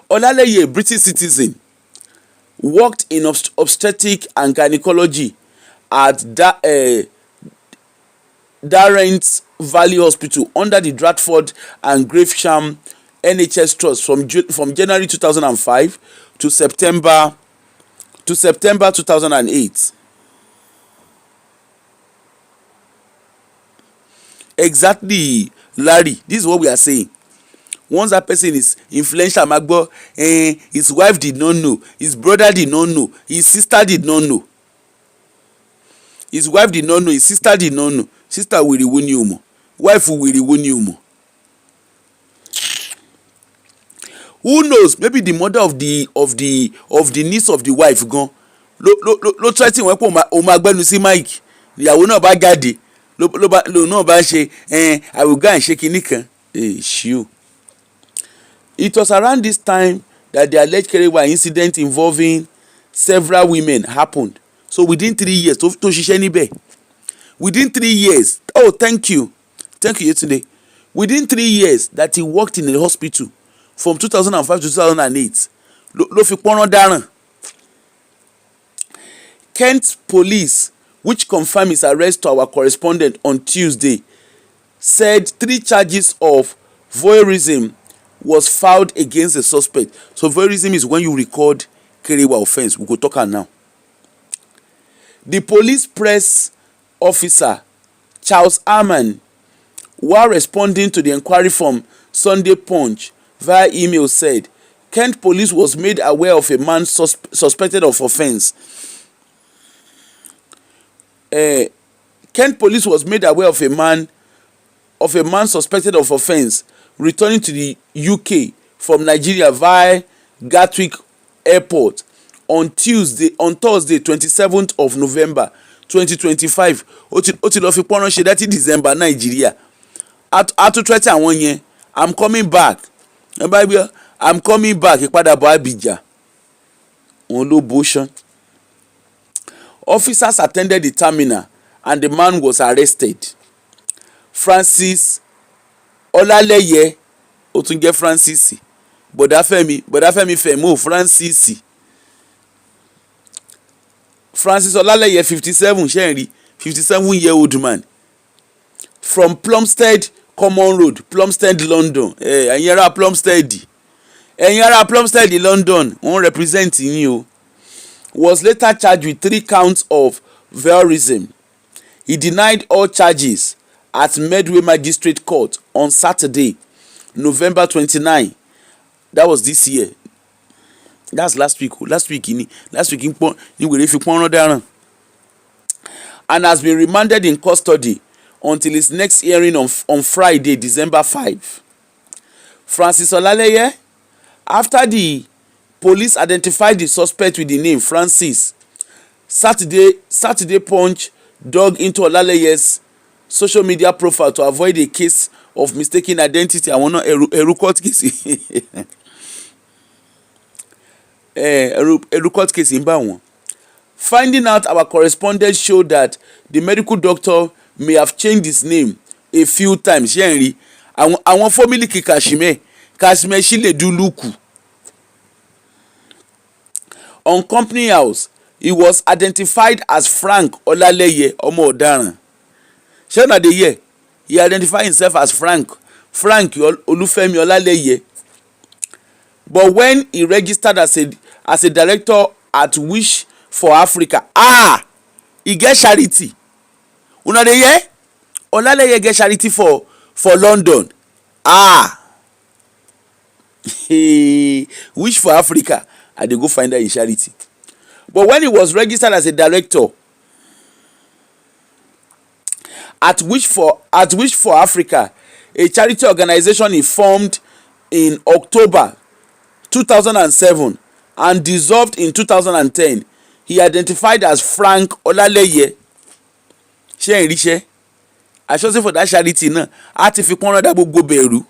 Olaleye, a British citizen, worked in obstetric and gynecology at Darrent Valley Hospital under the Dratford and Gravesham NHS Trust from January 2005 to September 2008. Exactly, Larry. This is what we are saying. Once that person is influential, magbo, his wife did not know, his brother did not know, his sister did not know. His wife did not know, his sister did not know. Sister will win you more. Wife will win you more. Who knows? Maybe the mother of the niece of the wife gone. Lo try tí wọ́n pọ̀ o máa gbẹ́nu sí Mike. Ìyàwó náà bá jáde. Lo náà bá ṣe I will go and ṣe kinní kan. Shoo. It was around this time that the alleged Kerewa incident involving several women happened. So within 3 years, tó ṣiṣẹ́ níbẹ̀. Within 3 years, thank you Yetunde. Within 3 years that he worked in a hospital from 2005 to 2008, ló fi pọ́nrán dáràn. Kent police, which confirmed his arrest to our correspondent on Tuesday, said 3 charges of voyeurism was filed against the suspect. So voyeurism is when you record Kerewa offence. We go talk am now. The police press officer Charles Arman, while responding to the inquiry from Sunday Punch via email, said Kent police was made aware of a man suspected of offence. Kent police was made aware of a man suspected of offence returning to the UK from Nigeria via Gatwick Airport on Thursday 27th of November 2025. Ó ti lọ fi pọ́nrán ṣe dátì December Nigeria. A tún tẹ́tí àwọn yẹn. I'm coming back. I'm coming back. Ìpadàbọ̀ Abidjan. Òun ló bóṣán. Officers attended the terminal and the man was arrested. Francis Olaleye, ó tún jẹ́ Francis. Bọ̀dáfẹ́mi Fẹ̀mọ́ Francis. Francis Olaleye, 57, ṣẹ́ẹ̀rí 57-year-old man from Plumstead Common Road, Plumstead, London. Ẹ̀yin ará Plumstead London, wọ́n represent yín o. Was later charged with 3 counts of voyeurism. He denied all charges at Medway Magistrate Court on Saturday, November 29. That was this year. That's last week in wèrè fi pọ́nrán dáràn. And has been remanded in custody until his next hearing on Friday, December 5. Francis Olaleye, after the police identified the suspect with the name Francis, Saturday Punch dug into Olaleye's social media profile to avoid a case of mistaken identity. Àwọn náà ẹ̀rù court case. Ẹ̀rù court case ń bá wọn. Finding out, our correspondent showed that the medical doctor may have changed his name a few times. Yẹ́nri àwọn family kí Kashime sì lè du lùkù. On Company House, he was identified as Frank Olaleye ọmọ ọ̀daràn. Ṣé una dey hear? He identified himself as Frank Olufemi Olaleye. But when he registered as a director at Wish for Africa, he get charity. Una dey hear? Olaleye get charity for London. Wish for Africa, I dey go find that in charity. But when he was registered as a director at Wish for Africa, a charity organization he formed in October 2007 and dissolved in 2010, he identified as Frank Olaleye. Ṣé ìríṣẹ́ àṣọ́sí for that charity náà á ti fi pọ́n rọ́dá gbogbo bẹ̀rù.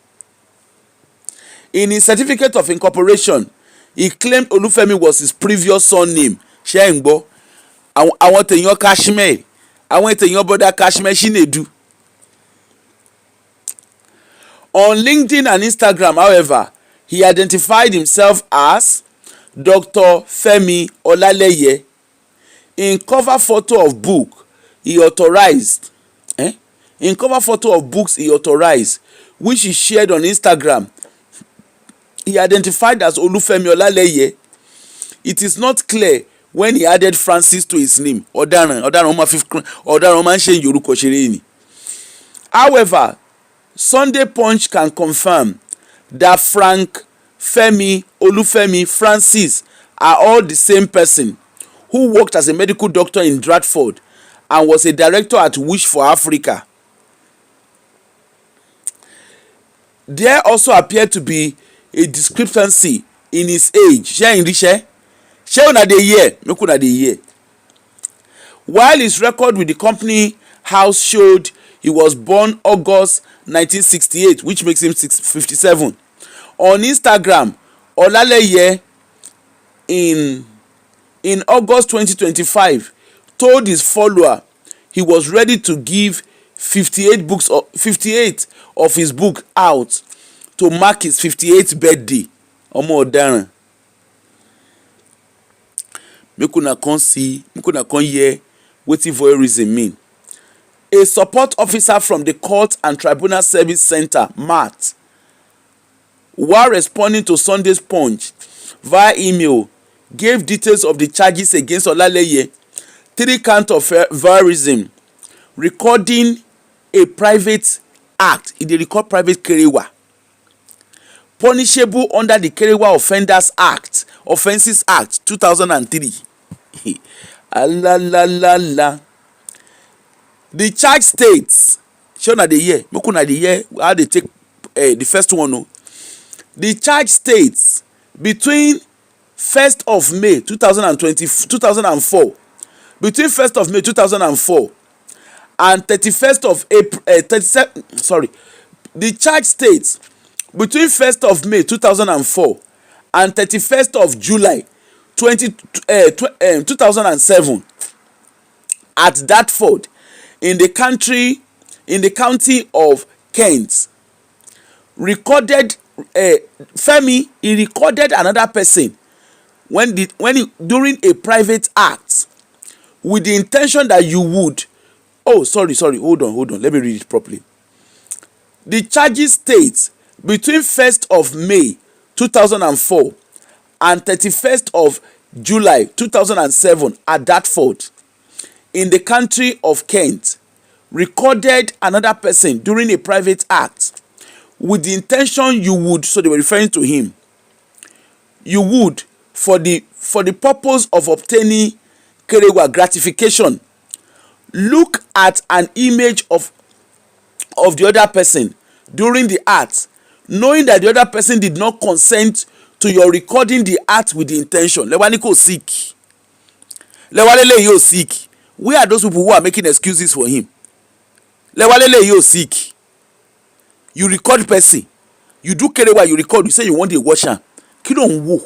In his certificate of incorporation, he claimed Olufemi was his previous surname. Ṣé ń gbọ́? Àwọn tèèyàn Kashmir, àwọn tèèyàn bọ́dá Kashmir Shinedu. On LinkedIn and Instagram, however, he identified himself as Dr. Femi Olaleye. In cover photo of book he authorized, which he shared on Instagram, he identified as Olufemi Olaleye. It is not clear when he added Francis to his name. Ọ̀daràn máa ń ṣe yorùkọ ṣeré ni. However, Sunday Punch can confirm that Frank, Femi, Olufemi, Francis are all the same person who worked as a medical doctor in Bradford and was a director at Wish for Africa. There also appeared to be a discrepancy in his age. Ṣé una dey hear? Make una dey hear. While his record with the company house showed he was born August 1968, which makes him 57. On Instagram, Olaleye in August 2025 told his follower he was ready to give 58 of his book out to mark his 58th birthday. Ọmọ ọ̀daràn. Make una come hear wetin voyeurism mean. A support officer from the Court and Tribunal Service Center, MAT, while responding to Sunday's Punch via email, gave details of the charges against Olaleye: 3 counts of voyeurism, recording a private act. He dey record private kerewa, punishable under the Kerewa Offences Act 2003. Alalala. The charge states, shey una dey hear? Make una dey hear how they take the first one. No. The charge states between 1st of May 2004, between 1st of May 2004 and 31st of April, the charge states between 1st of May 2004 and 31st of July 2007 at Dartford in the county of Kent, recorded Femi. He recorded another person during a private act with the intention that you would. Hold on, let me read it properly. The charges state between 1st of May 2004 and 31st of July 2007 at Dartford in the county of Kent, recorded another person during a private act with the intention you would, so they were referring to him, you would, for the purpose of obtaining kerewa gratification, look at an image of the other person during the act, knowing that the other person did not consent to your recording the act with the intention. Lewani kò sick. Lewalele yo sick. Where are those people who are making excuses for him? Lewalele yo sick. You record person, you do kerewa, you record, you say you want a washer. Kilo nwo.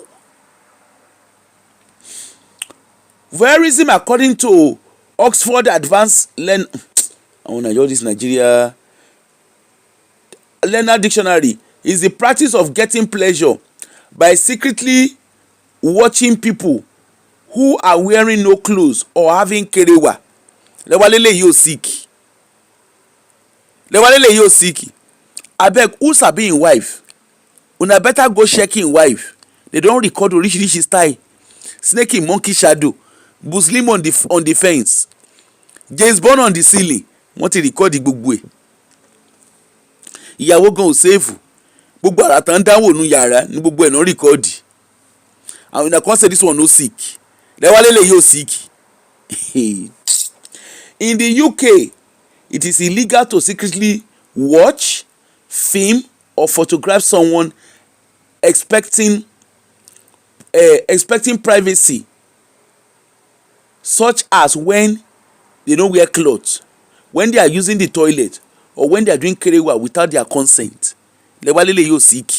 Voyeurism, according to Oxford Advanced Learn, I want to use this Nigeria Learner Dictionary, is the practice of getting pleasure by secretly watching people who are wearing no clothes or having kerewa. Lewalele yo sick. Lewalele yo sick. Abeg, who sabi im wife? Una better go check im wife. They don record oríṣiríṣi style. Snake in monkey shadow. Muslim on the fence. James Bond on the ceiling. Wọ́n ti record gbogbo ẹ̀. Ìyàwó gan ò save. Gbogbo àrà tán dáwò nu yàrá ní gbogbo ẹ̀ náà record. And una come say this one no sick. Lewalele yo sick. In the UK, it is illegal to secretly watch, film, or photograph someone expecting privacy, such as when they don't wear clothes, when they are using the toilet, or when they are doing kerewa without their consent. Lewalele yo sick.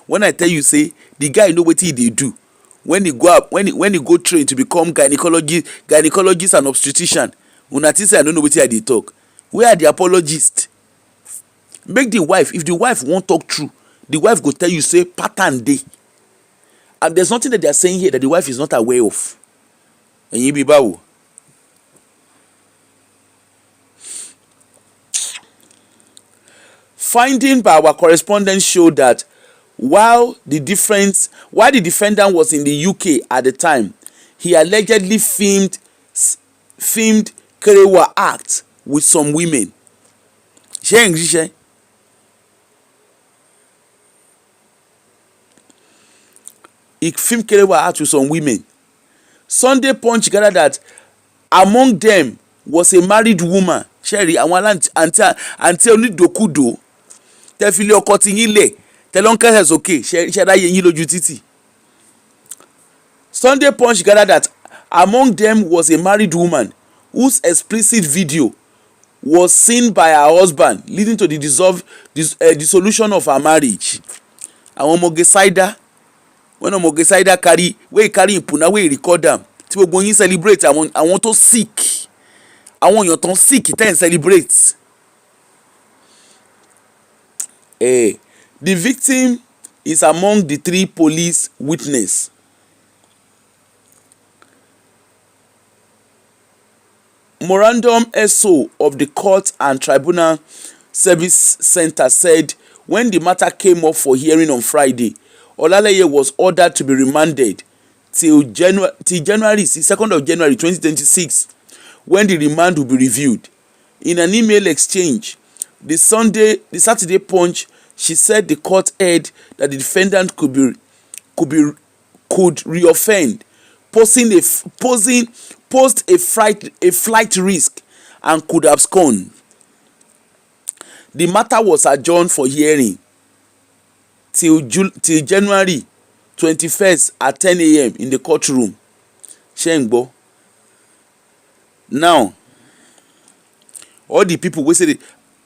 When I tell you say the guy know wetin he dey do when he go up, when he go train to become gynecologist and obstetrician, una think say I no know wetin I dey talk. Where are the apologists? Make the wife, if the wife wan talk true, the wife go tell you say pattern dey, and there's nothing that they are saying here that the wife is not aware of. Ẹ̀yin bí báwo. Finding by our correspondent showed that while the defendant was in the UK at the time, he allegedly filmed kerewa act with some women. Ṣé English ṣe? He filmed kerewa act with some women. Sunday Punch gathered that among them was a married woman. Sherry, àwọn àǹtí onídòkúdò tẹ́fílẹ̀ ọkọ tí yín lẹ̀ tẹ́lọ́nkẹ́ ẹ̀ sókè ṣẹ́dá yẹ yín lójú títì. Sunday Punch gathered that among them was a married woman whose explicit video was seen by her husband, leading to the dissolution of her marriage. Àwọn ọmọge cider, when ọmọge cider carry ìpùnà wey record am tí gbogbo yín celebrate àwọn tó sick, àwọn èèyàn tán sick tẹ́ ń celebrate. The victim is among the 3 police witnesses. Memorandum SO of the Court and Tribunal Service Center said when the matter came up for hearing on Friday, Olaleye was ordered to be remanded till January 2nd of January 2026, when the remand will be reviewed. In an email exchange, the Saturday Punch, she said the court heard that the defendant could reoffend, posed a flight risk, and could abscond. The matter was adjourned for hearing till January 21st at 10 a.m. in the courtroom. Shengbo. Now, all the people wey say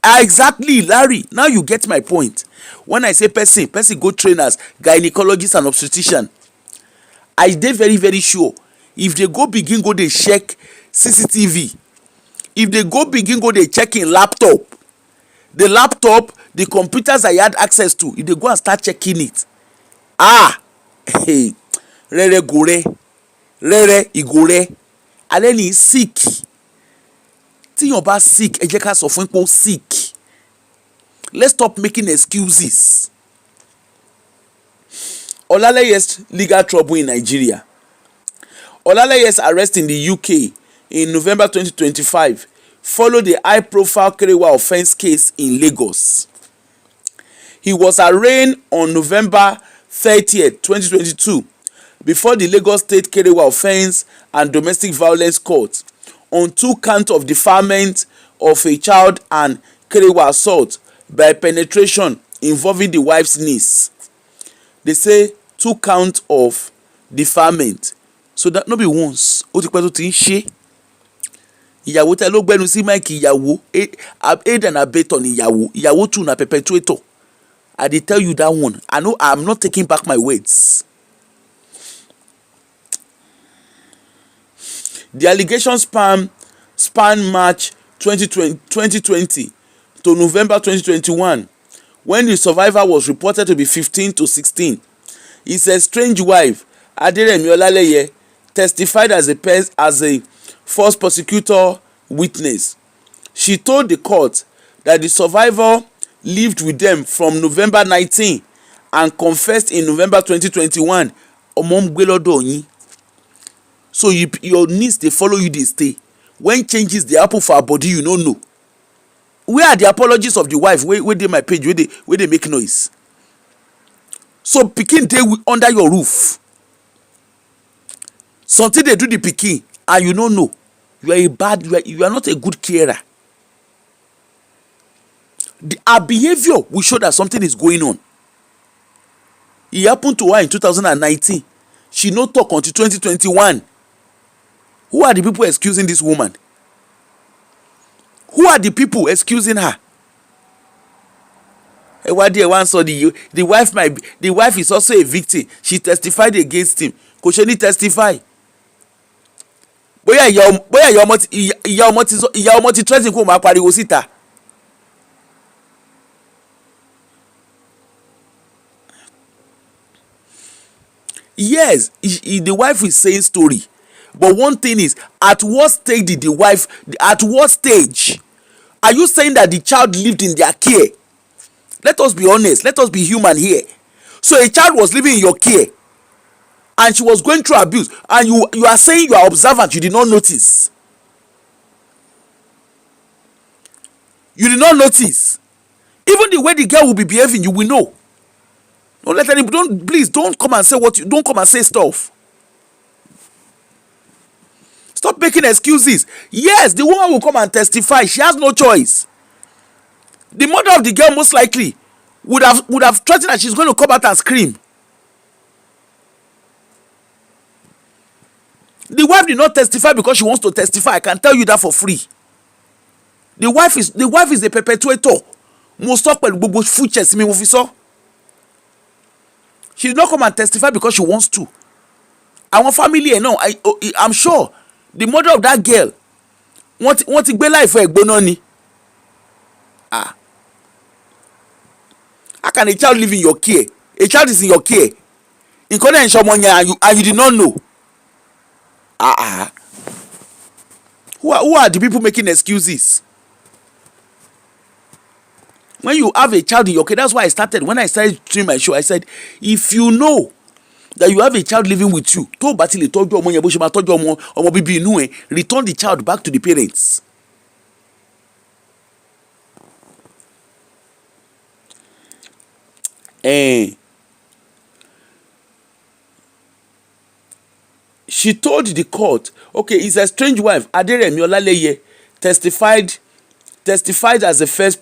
exactly, Larry, now you get my point. When I say person go train as gynecologist and obstetrician, I dey very very sure if they go begin go dey check CCTV, if they go begin go dey check in laptop, the computers I had access to, if they go and start checking it, rere igore alẹ́ ní sick. Tíyàn bá sick, ẹ jẹ́ ká sọ fún pé ó sick. Let's stop making excuses. Olaleye's legal trouble in Nigeria. Olaleye's arrest in the UK in November 2025 followed a high-profile kerewa offence case in Lagos. He was arraigned on November 30th, 2022 before the Lagos State Kerewa Offence and Domestic Violence Court on 2 counts of defilement of a child and kerewa assault by penetration involving the wife's niece. They say 2 counts of defilement. So that no be once. Ó ti pẹ́ tó ti ń ṣe. Ìyàwó tẹ́ ló gbẹ́nu sí máìkì ìyàwó aid and abettor ni ìyàwó too na perpetrator. I dey tell you that one. I know I'm not taking back my words. The allegations span March 2020 to November 2021, when the survivor was reported to be 15 to 16. His estranged wife Aderemi Olaleye testified as a first prosecutor witness. She told the court that the survivor lived with them from November 19 and confessed in November 2021. Ọmọ ń gbé lọ́dọ̀ yín. So your niece dey follow you dey stay. When changes dey happen for her body, you no know. Where are the apologies of the wife wey dey my page wey dey make noise? So pikin dey under your roof. Something dey do the pikin and you no know. You are not a good carer. Her behavior will show that something is going on. E happen to her in 2019. She no talk until 2021. Who are the people excusing this woman? Who are the people excusing her? One day one saw the wife is also a victim. She testified against him. Kò ṣe ní testify. Bóyá ìyá ọmọ ti threaten kó máa pariwo síta. Yes, the wife is saying story. But one thing is, at what stage did the wife, at what stage? Are you saying that the child lived in their care? Let us be honest. Let us be human here. So a child was living in your care and she was going through abuse, and you are saying you are observant, you did not notice. You did not notice. Even the way the girl will be behaving, you will know. Don't let anybody, please don't come and say don't come and say stuff. Stop making excuses. Yes, the woman will come and testify. She has no choice. The mother of the girl most likely would have threatened that she's going to come out and scream. The wife did not testify because she wants to testify. I can tell you that for free. The wife is the perpetrator. Mo sọ pẹ̀lú gbogbo future mi mo fi sọ. She did not come and testify because she wants to. Àwọn family ẹ̀ náà, I'm sure the mother of that girl wọ́n ti gbé life ẹ̀ gbóná ni. How can a child live in your care? A child is in your care. Nǹkan náà ń ṣe ọmọ yẹn and you did not know. Who are the people making excuses? When you have a child in your care, that's why when I started doing my show, I said, if you know that you have a child living with you, tó bá ti lè tọ́jú ọmọ yẹn bó ṣe máa tọ́jú ọmọ bíbí inú ẹ̀, return the child back to the parents. She told the court, okay, his estranged wife, Aderemi Olaleye, testified as the first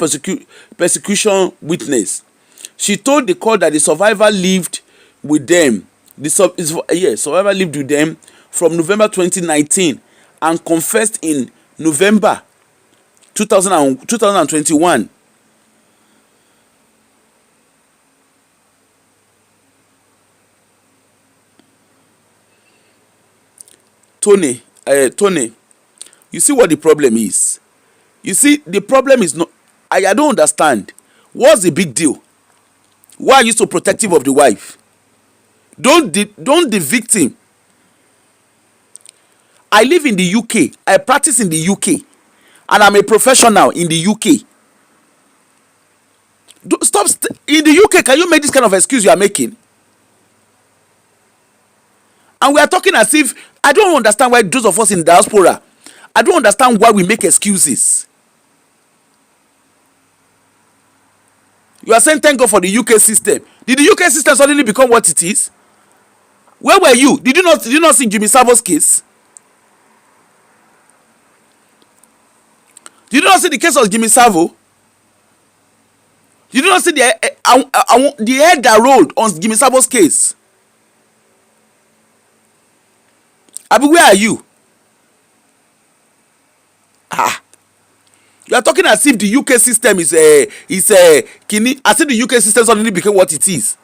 persecution witness. She told the court that the survivor lived with them. Survivor lived with them from November 2019 and confessed in November 2021. Tony, you see what the problem is? You see, the problem is not. I don't understand. What's the big deal? Why are you so protective of the wife? Don't the victim. I live in the UK. I practice in the UK, and I'm a professional in the UK. Stop in the UK. Can you make this kind of excuse you are making? And we are talking as if, I don't understand why those of us in diaspora, I don't understand why we make excuses. You are saying thank God for the UK system. Did the UK system suddenly become what it is? Where were you? Did you not see Jimmy Savo's case? Did you not see the case of Jimmy Savo? Did you not see the head that rolled on Jimmy Savo's case? Abi, where are you? You are talking as if the UK system is kini, as if the UK system suddenly became what it is.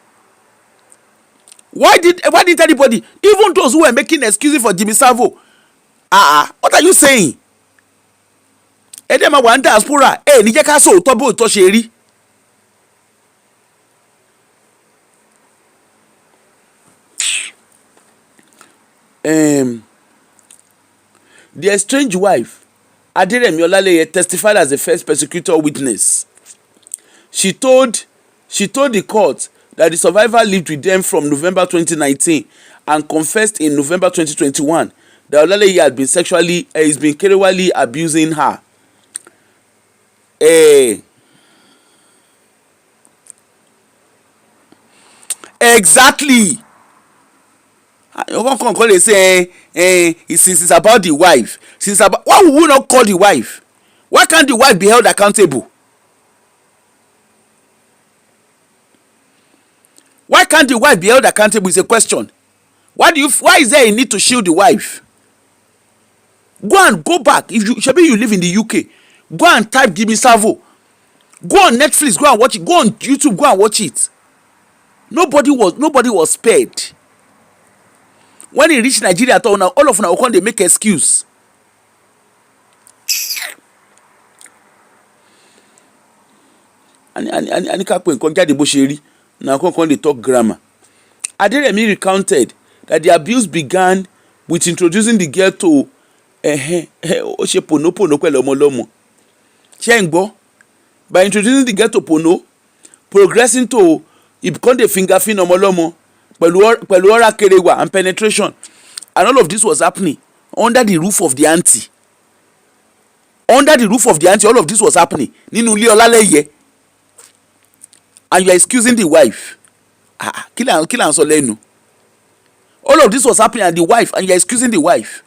Why did anybody, even those who were making excuses for Jimmy Savo, what are you saying? Edema wanda diaspora, ní jẹ́ ká sọ òótọ́ bó òótọ́ ṣe rí. The estranged wife, Olufemi Olaleye, testified as the first prosecutor witness. She told the court that the survivor lived with them from November 2019 and confessed in November 2021 that Olaleye had been casually abusing her. Exactly. You can't call it say it's about the wife. Why would we not call the wife? Why can't the wife be held accountable? Why can't the wife be held accountable is a question. Why is there a need to shield the wife? Go back. If you live in the UK, go and type Jimmy Savile. Go on Netflix, go and watch it. Go on YouTube, go and watch it. Nobody was spared. When he reached Nigeria at all, now all of them they make excuse. And jáde bó ṣe rí na kon dey talk grammar. Aderemi recounted that the abuse began with introducing the girl to ó ṣe pono pẹ̀lú ọmọ ọlọ́mọ. Ṣé ń gbọ́? By introducing the girl to pono, progressing to it become the finger ọmọ ọlọ́mọ pẹ̀lú oral kerewa and penetration, and all of this was happening under the roof of the auntie. Under the roof of the auntie, all of this was happening nínú ilé Ọlálẹ́yẹ, and you are excusing the wife. Kí là ń sọ lẹ́nu? All of this was happening and the wife, and you are excusing the wife.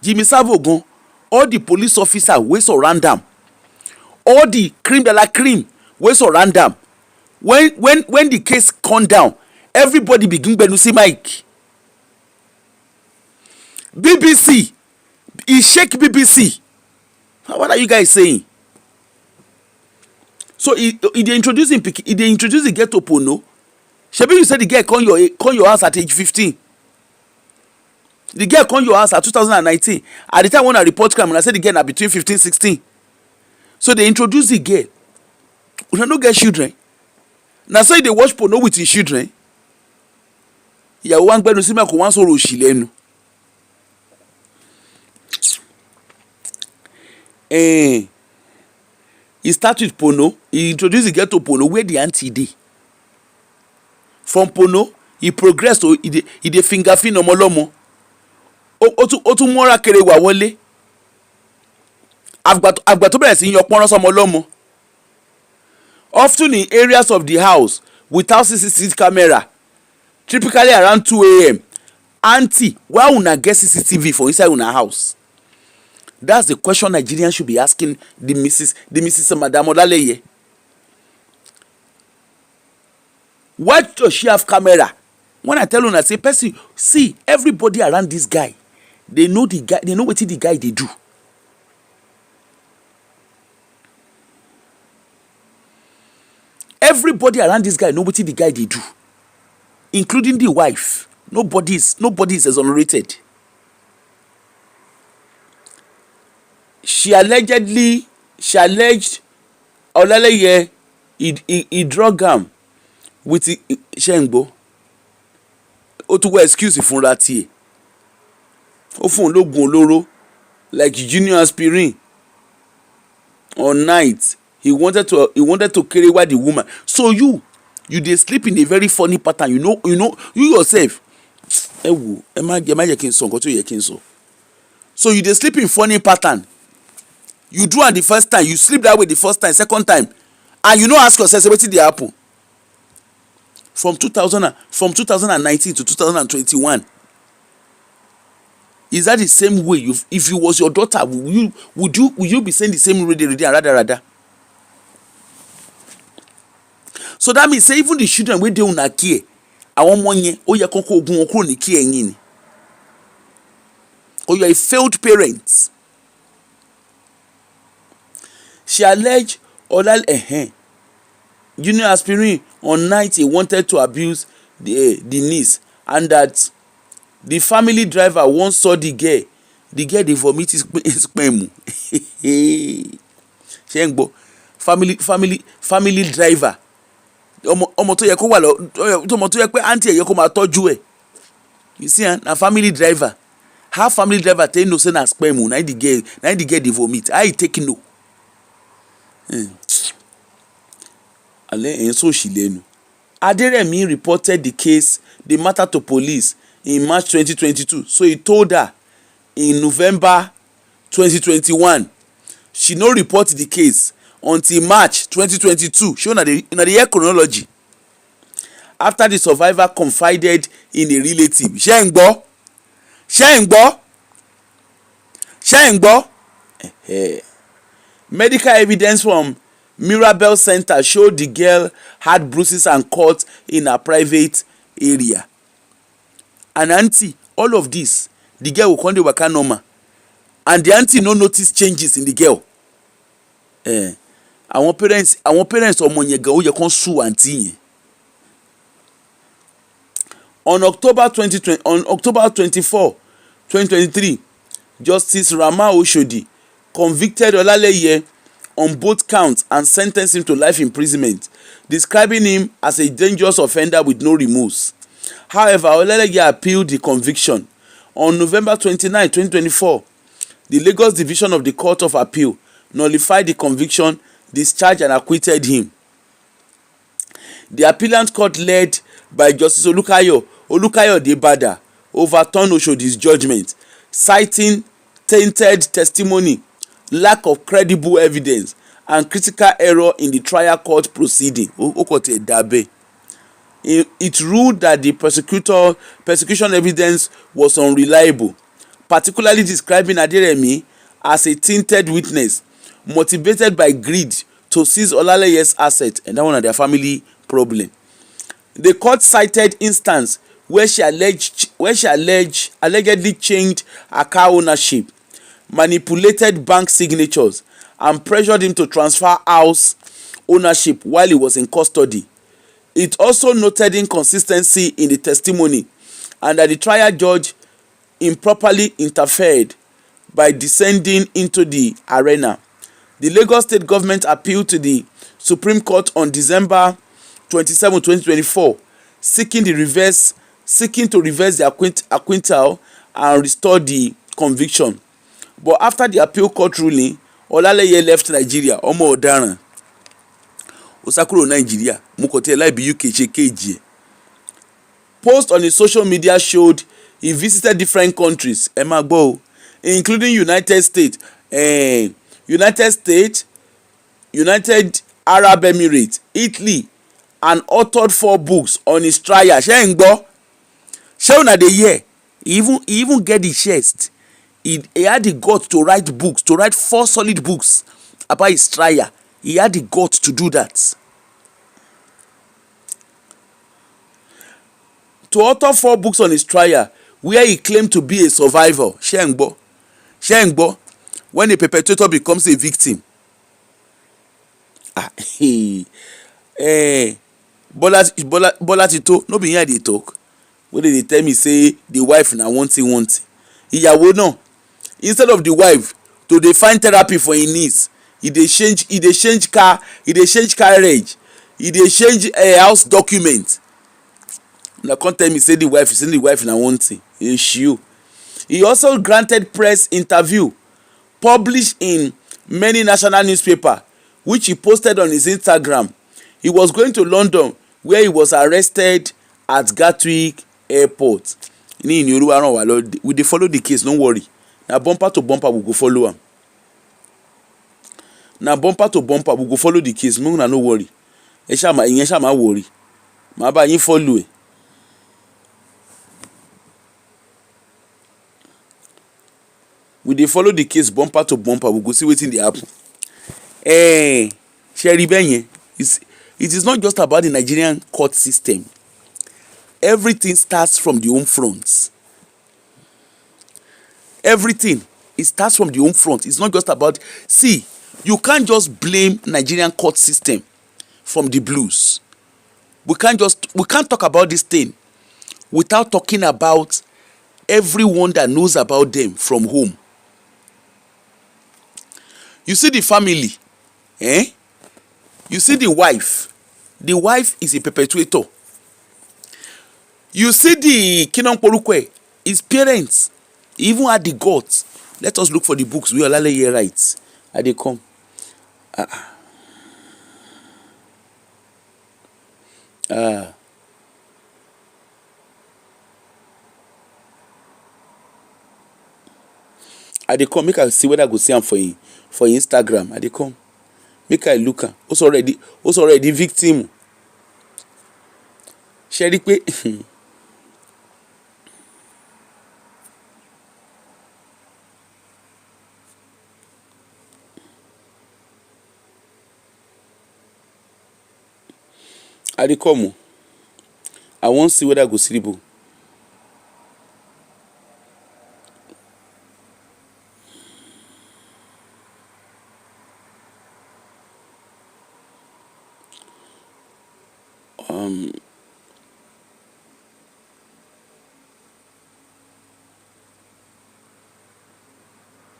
Jimmy Savile gan, all the police officers wey surround am, all the cream de la cream wey surround am, when the case come down, everybody begin gbẹnu sí mic. BBC, he shake BBC. What are you guys saying? So he dey introduce the girl to porno. Shebi you say the girl come your house at age 15. The girl come your house at 2019. At the time when I report crime, and I said the girl na between 15-16. So they introduce the girl. Una no get children. Na so they watch porno with his children. Ìyàwó wa ń gbẹ́nu sí mẹ́kọ̀ọ́ wọ́n sọ̀rọ̀ òṣì lẹ́nu. He start with porno. He introduce the girl to porno where the auntie dey. From porno, he progress to he dey finger fin ọmọ ọlọ́mọ. Ó tún mọ́ra kéré wà wọlé. Àgbà tó bẹ̀rẹ̀ sí yọ pọ́nrán sọmọ ọlọ́mọ. Often in areas of the house without CCTV camera, typically around 2 a.m. Auntie, why una get CCTV for inside una house? That's the question Nigerians should be asking the Mrs. Madam Olaleye. Why does she have camera? When I tell una say, person, see everybody around this guy, they know the guy, they know wetin the guy dey do. Everybody around this guy know wetin the guy dey do, including the wife. Nobody is exonerated. She alleged Olaleye he drug am with ṣẹ́ǹgbó. Ó tún wá excuse fúnra tiẹ̀. Ó fún un lóògùn olóró like junior aspirin. On night he wanted to carry away the woman. So you dey sleep in a very funny pattern. You know you yourself. Ẹ má jẹ́ kí n sọ nǹkan tó yẹ kí n sọ. So you dey sleep in funny pattern. You do am the first time, you sleep that way the first time, second time, and you no ask yourself wetin dey happen. From 2019 to 2021, is that the same way? If you was your daughter, would you be saying the same rada? So that means say even the children wey dey una care, àwọn ọmọ yẹn ó yẹ kó ogun wọn kúrò ní kí ẹ̀yin ni. Or you are a failed parent. She alleged junior aspirin on night he wanted to abuse the niece, and that the family driver once saw the girl dey vomit his sperm. Ṣé ń gbọ́? Family driver ọmọ tó yẹ kó wà lọ ọmọ tó yẹ pé aunty ẹ̀ yẹ kó máa tọ́jú ẹ̀. You see, na family driver. How family driver take know say na sperm o, na the girl dey vomit. How he take know? Alẹ́ ẹ̀yin sọ òṣì lẹ́nu. Aderemi reported the matter to police in March 2022. So he told her in November 2021. She no report the case until March 2022. She una dey hear chronology. After the survivor confided in a relative. Ṣé ń gbọ́? Medical evidence from Mirabel Center showed the girl had bruises and cuts in her private area. And aunty, all of this, the girl will come dey waka normal. And the aunty no notice changes in the girl. Àwọn parents ọmọ yẹn gan ó yẹ kán sue aunty yẹn. On October 24, 2023, Justice Rama Oshodi convicted Olaleye on both counts and sentenced him to life imprisonment, describing him as a dangerous offender with no remorse. However, Olaleye appealed the conviction. On November 29, 2024, the Lagos Division of the Court of Appeal nullified the conviction, discharged and acquitted him. The appellant court, led by Justice Olukayode Bada, overturned Oshodi's judgment, citing tainted testimony, lack of credible evidence, and critical error in the trial court proceeding. It ruled that the persecution evidence was unreliable, particularly describing Aderemi as a tainted witness motivated by greed to seize Olaleye's asset, and that one of their family problem. The court cited instance where she allegedly changed her car ownership, manipulated bank signatures, and pressured him to transfer house ownership while he was in custody. It also noted inconsistency in the testimony and that the trial judge improperly interfered by descending into the arena. The Lagos State government appealed to the Supreme Court on December 27, 2024, seeking to reverse the acquittal and restore the conviction. But after the appeal court ruling, Olaleye left Nigeria. Ọmọ ọ̀daràn ó sá kúrò Nigeria. Mo kàn tẹ́ láì bí UK ṣe kéèjì ẹ̀. Post on his social media showed he visited different countries, ẹ máa gbọ́ o, including United Arab Emirates, Italy, and authored 4 books on his trial. Ṣé ń gbọ́? Ṣé una dey hear? He even get the chest. He had the guts to write 4 solid books about his trial. He had the guts to do that. To author 4 books on his trial where he claimed to be a survivor. Ṣé ń gbọ́? When a perpetrator becomes a victim. Bola Tito, no be here dey talk. Wey dey tell me say the wife na one thing. Ìyàwó náà, instead of the wife to dey find therapy for im needs, he dey change carriage, he dey change house document. Una come tell me say the wife na one thing. He also granted press interview published in many national newspapers, which he posted on his Instagram. He was going to London, where he was arrested at Gatwick Airport. We dey follow the case, don't worry. Na bumper to bumper we go follow am. Na bumper to bumper we go follow the case, make una no worry. Ìyẹn ṣá má worry. Màá bá yín follow ẹ̀. We dey follow the case bumper to bumper, we go see wetin dey happen. Ṣé rí bẹ́ẹ̀ yẹn? It is not just about the Nigerian court system. Everything starts from the home front. Everything, it starts from the home front. It's not just about, see, you can't just blame Nigerian court system from the blues. We can't talk about this thing without talking about everyone that knows about them from home. You see the family, you see the wife, The wife is a perpetuator. You see the Kinon Porukwe, his parents even had the gods. Let us look for the books where Olaleye writes. And they come. I dey come make I see whether I go see am for Instagram. I dey come make I look am. Also already victim. Ṣé rí pé I dey come o. I wan see whether I go see the book.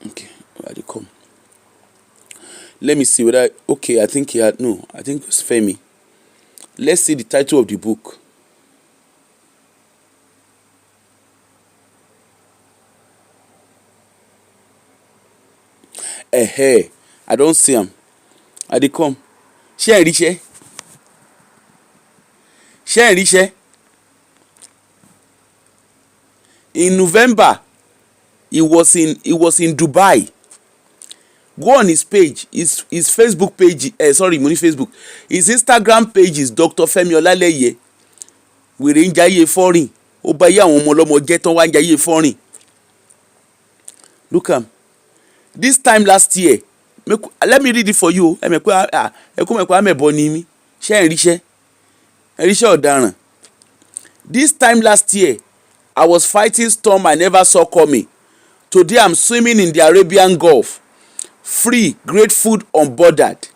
Okay, I dey come. Let me see whether okay. I think it was Femi. Let's see the title of the book. I don see am. I dey come. Ṣé ẹ ríṣẹ́? Ṣé ẹ ríṣẹ́? In November, he was in Dubai. Go on his page, his Facebook page. Mo ní Facebook. His Instagram page is Dr. Femi Olaleye. Wèrè ń jayé foreign. Ó bá yé àwọn ọmọ ọlọ́mọ jẹ́ tán wá ń jayé foreign. Look am. This time last year, let me read it for you. Ẹ kú mẹ́kọ́ àmẹ́bọ ni mí. Ṣé ẹ ríṣẹ́? Ẹ ríṣẹ́ ọ̀daràn. This time last year, I was fighting storm I never saw coming. Today I'm swimming in the Arabian Gulf. Free, great food unbothered.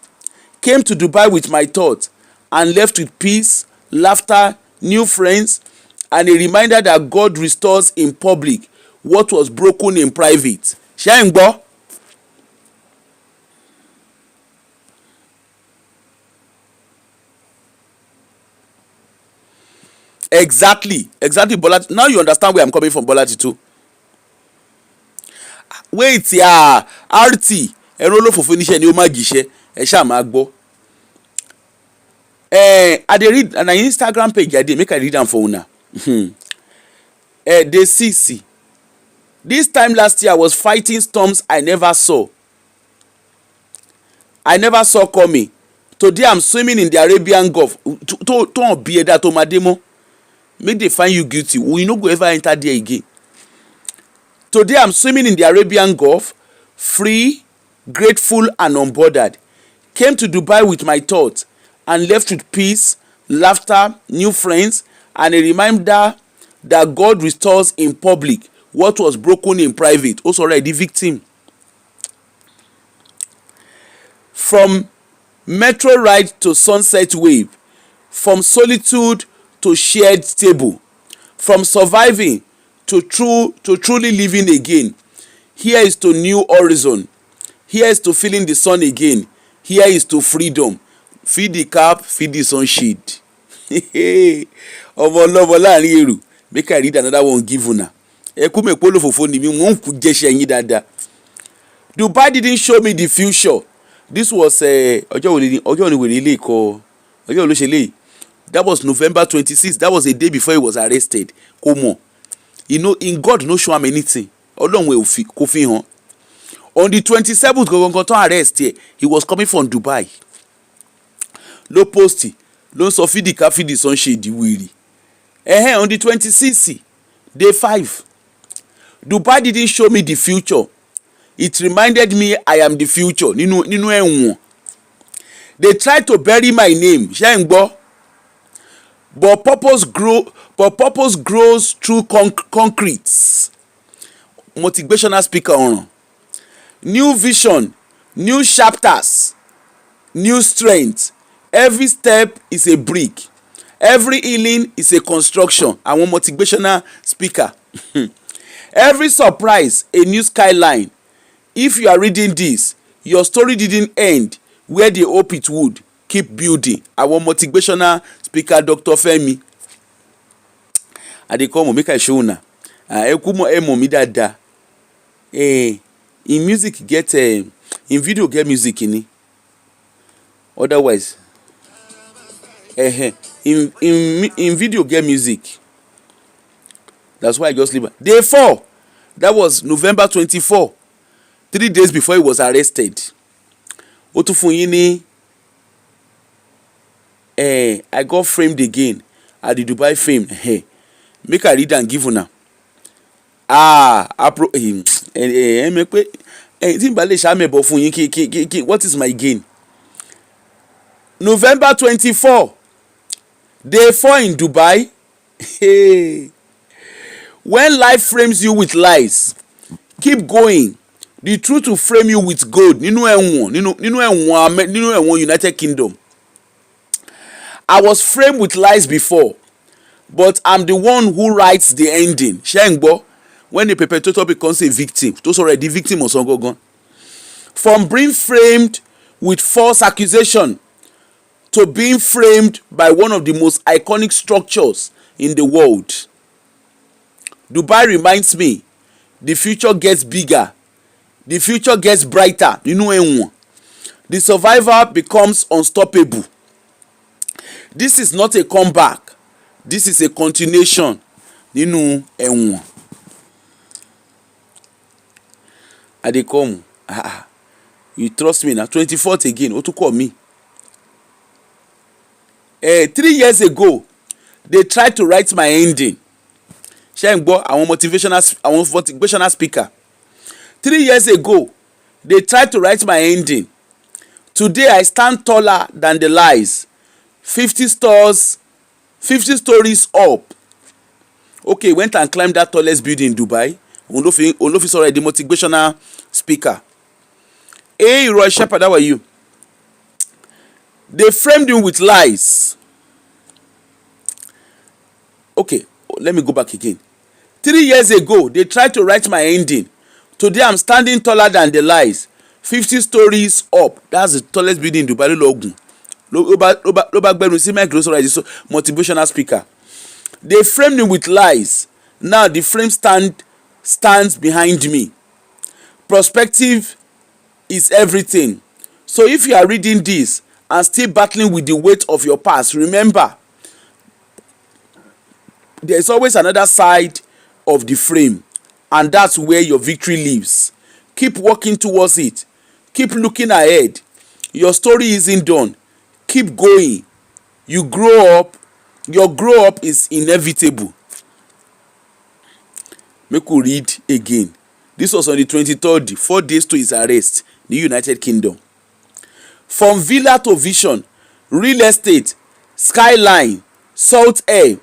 Came to Dubai with my thoughts and left with peace, laughter, new friends, and a reminder that God restores in public what was broken in private. Ṣé ẹ̀ ń gbọ́? Exactly Bola. Now you understand where I'm coming from, Bola Titu. Wait RT ẹ̀rọ olófòfò níṣẹ́ ni ó má gìṣẹ́ ẹ ṣáà máa gbọ́. I dey read na Instagram page I dey make I read am for una. Dey see. This time last year I was fighting storms I never saw coming. Today I'm swimming in the Arabian Gulf. Tó hàn bí ẹ̀dá tó máa dé mọ́. Make they find you guilty. We no go ever enter there again. Today I'm swimming in the Arabian Gulf, free, grateful and unbothered. Came to Dubai with my thoughts and left with peace, laughter, new friends, and a reminder that God restores in public what was broken in private. Also already victim. From metro ride to sunset wave, from solitude to shared table, from surviving to truly living again. Here is to new horizon. Here is to feeling the sun again. Here is to freedom. Feed the cap, feed the sunshade. Ọmọ ọlọ́mọ láàrin èrò. Make I read another one give una. Ẹ kú mẹ́pọ̀ olófòfò ni mi, wọ́n kú jẹ́ṣẹ́ yín dáadáa. Dubai didn't show me the future. This was ọjọ́ òní wèrè ilé ìkọ́ ọjọ́ olóṣèlú. That was November 26th. That was a day before he was arrested. Kò mọ̀. In God no show am anything. Ọlọ́run kò fi hàn. On the 27th gangan tán arrest here, he was coming from Dubai. Ló post ló ń sọ fídíkà fídí sunshade wèrè. On the 26th, day 5. Dubai didn't show me the future. It reminded me I am the future. Nínú ẹ̀wọ̀n. They tried to bury my name. Ṣé ẹ̀ ń gbọ́? But purpose grows through concrete. Motivational speaker ọ̀ràn. New vision, new chapters, new strength. Every step is a brick. Every healing is a construction. Àwọn motivational speaker. Every surprise a new skyline. If you are reading this, your story didn't end where they hope it would. keep building. Our motivational speaker Dr. Femi I dey come make I show una. Ekumo emomi dada. In music get in video get music in it. Otherwise in video get music. That's why I just leave. Day 4, that was November 24, 3 days before he was arrested. Ó tún fún yín ní I got framed again at the Dubai fame. Make I read and give una. Make pé tí n bá lè ṣàmẹ̀bọ̀ fún yín what is my gain? November 24, day 4 in Dubai. When life frames you with lies, keep going. The truth will frame you with gold. Nínú ẹ̀wọ̀n United Kingdom. I was framed with lies before, but I'm the one who writes the ending. Ṣé ń gbọ́? When the perpetrator becomes a victim, tó sọ̀rọ̀ the victim ọ̀sán gangan. From being framed with false accusation to being framed by one of the most iconic structures in the world. Dubai reminds me, the future gets bigger, the future gets brighter. Nínú ẹ̀wọ̀n, the survivor becomes unstoppable. This is not a comeback, this is a continuation. Nínú ẹ̀wọ̀n. I dey come. You trust me na 24th again. Ó tún call me. 3 years ago, they tried to write my ending. Ṣé ń gbọ́ àwọn motivational speaker. 3 years ago, they tried to write my ending. Today I stand taller than the lies. 50 stories up. Okay, went and climbed that tallest building in Dubai. Olufemi already motivational speaker. Hey, Roy Shepherd, how are you? They framed him with lies. Okay, let me go back again. 3 years ago, they tried to write my ending. Today, I'm standing taller than the lies. 50 stories up. That's the tallest building in Dubai. Motivational speaker. They framed him with lies. Now the frame stands behind me. Perspective is everything. So if you are reading this and still battling with the weight of your past, remember, there is always another side of the frame, and that's where your victory lives. Keep working towards it. Keep looking ahead. Your story isn't done. Keep going. You grow up. Your grow up is inevitable. Make we read again. This was on the 23rd, 4 days to his arrest, the United Kingdom. From villa to vision, real estate, skyline, salt air.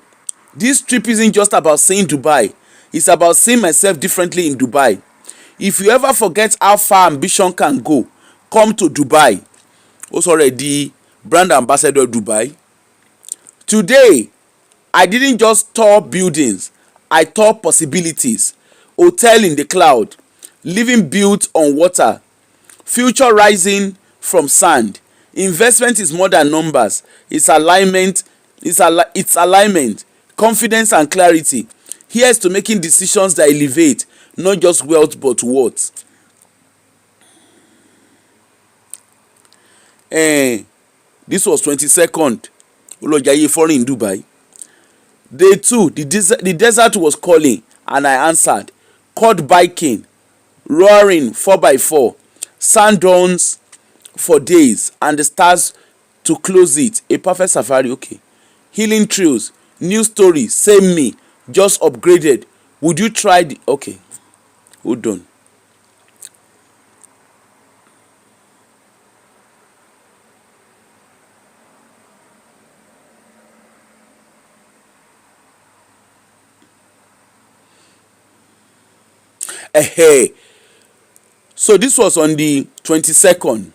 This trip isn't just about seeing Dubai. It's about seeing myself differently in Dubai. If you ever forget how far ambition can go, come to Dubai. Also already brand ambassador Dubai. Today, I didn't just tour buildings. I tour possibilities. Hotel in the cloud. Living built on water. Future rising from sand. Investment is more than numbers. It's alignment. It's alignment. Confidence and clarity. Here's to making decisions that elevate not just wealth but worth. This was 22nd. Olojaye foreign in Dubai. Day 2, the desert was calling and I answered. Caught biking, roaring 4x4, sand dunes for days and the stars to close it. A perfect safari, okay. Healing trails, new story, same me, just upgraded. Would you try the okay? Hold on. So this was on the 22nd.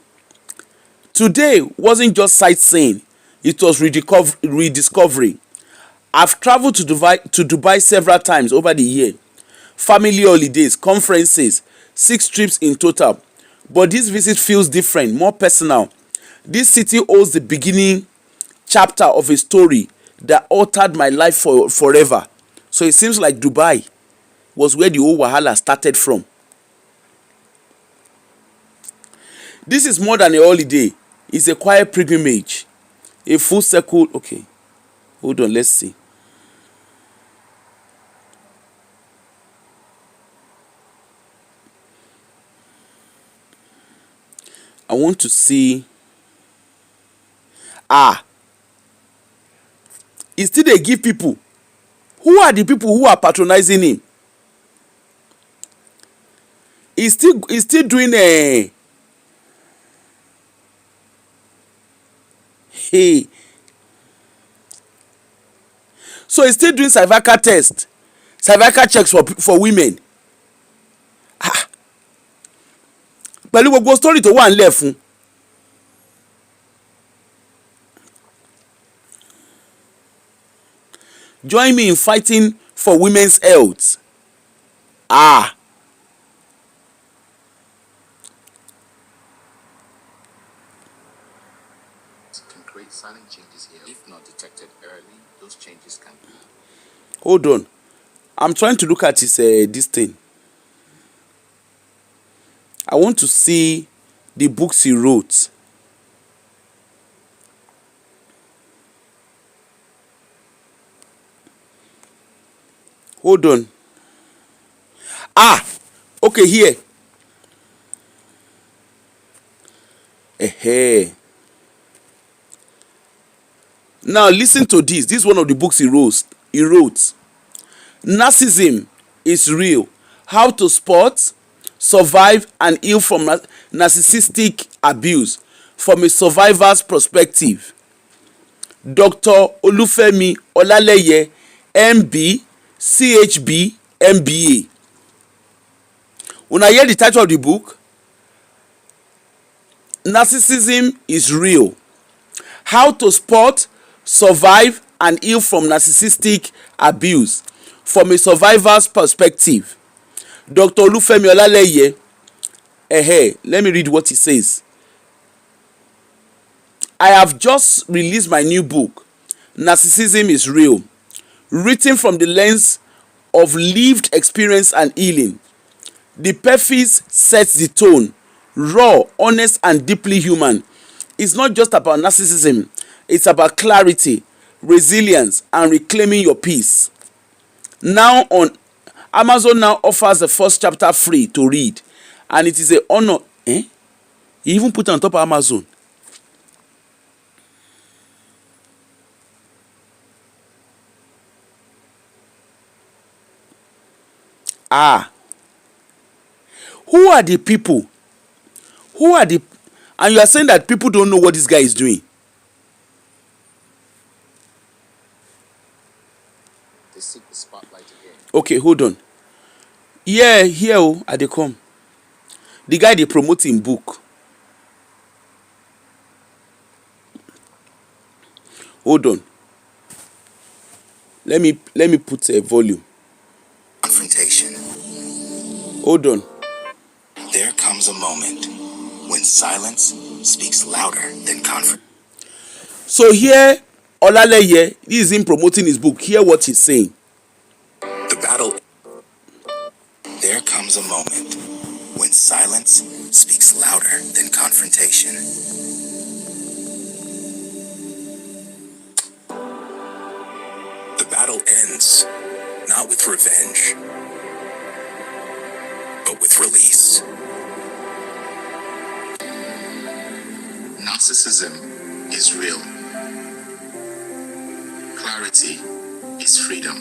Today wasn't just sightseeing, it was rediscovery. I've traveled to Dubai several times over the year. Family holidays, conferences, 6 trips in total. But this visit feels different, more personal. This city holds the beginning chapter of a story that altered my life forever. So it seems like Dubai was where the whole wahala started from. This is more than a holiday. It's a quiet pilgrimage, a full circle. Okay, hold on, let's see. I want to see. He still dey give people. Who are the people who are patronizing him? He's still doing a hey. So he's still doing cervical checks for women. Pẹ̀lú gbogbo story tó wà nílẹ̀ fún. Join me in fighting for women's health. Can create silent changes here. If not detected early, those changes can be. Hold on. I'm trying to look at his this thing. I want to see the books he wrote. Hold on. Okay, here. Now listen to this. This is one of the books he wrote. Narcissism is real. How to spot, survive, and heal from narcissistic abuse from a survivor's perspective. Dr. Olufemi Olaleye, MB, CHB, MBA. Una hear the title of the book? Narcissism is real. How to spot, survive, and heal from narcissistic abuse from a survivor's perspective. Dr. Olufemi Olaleye. Let me read what he says. I have just released my new book, Narcissism is Real, written from the lens of lived experience and healing. The preface sets the tone, raw, honest, and deeply human. It's not just about narcissism, it's about clarity, resilience, and reclaiming your peace. Now on Amazon now offers the first chapter free to read, and it is an honor. He even put it on top of Amazon. Who are the people? And you are saying that people don't know what this guy is doing. They seek the spotlight again. Okay, hold on. Here I dey come. The guy dey promote him book. Hold on. Let me put a volume. Confrontation. Hold on. There comes a moment when silence speaks louder than confrontation. So here, Olaleye, this is him promoting his book. Hear what he's saying. The battle. There comes a moment when silence speaks louder than confrontation. The battle ends not with revenge, but with release. Narcissism is real. Clarity is freedom.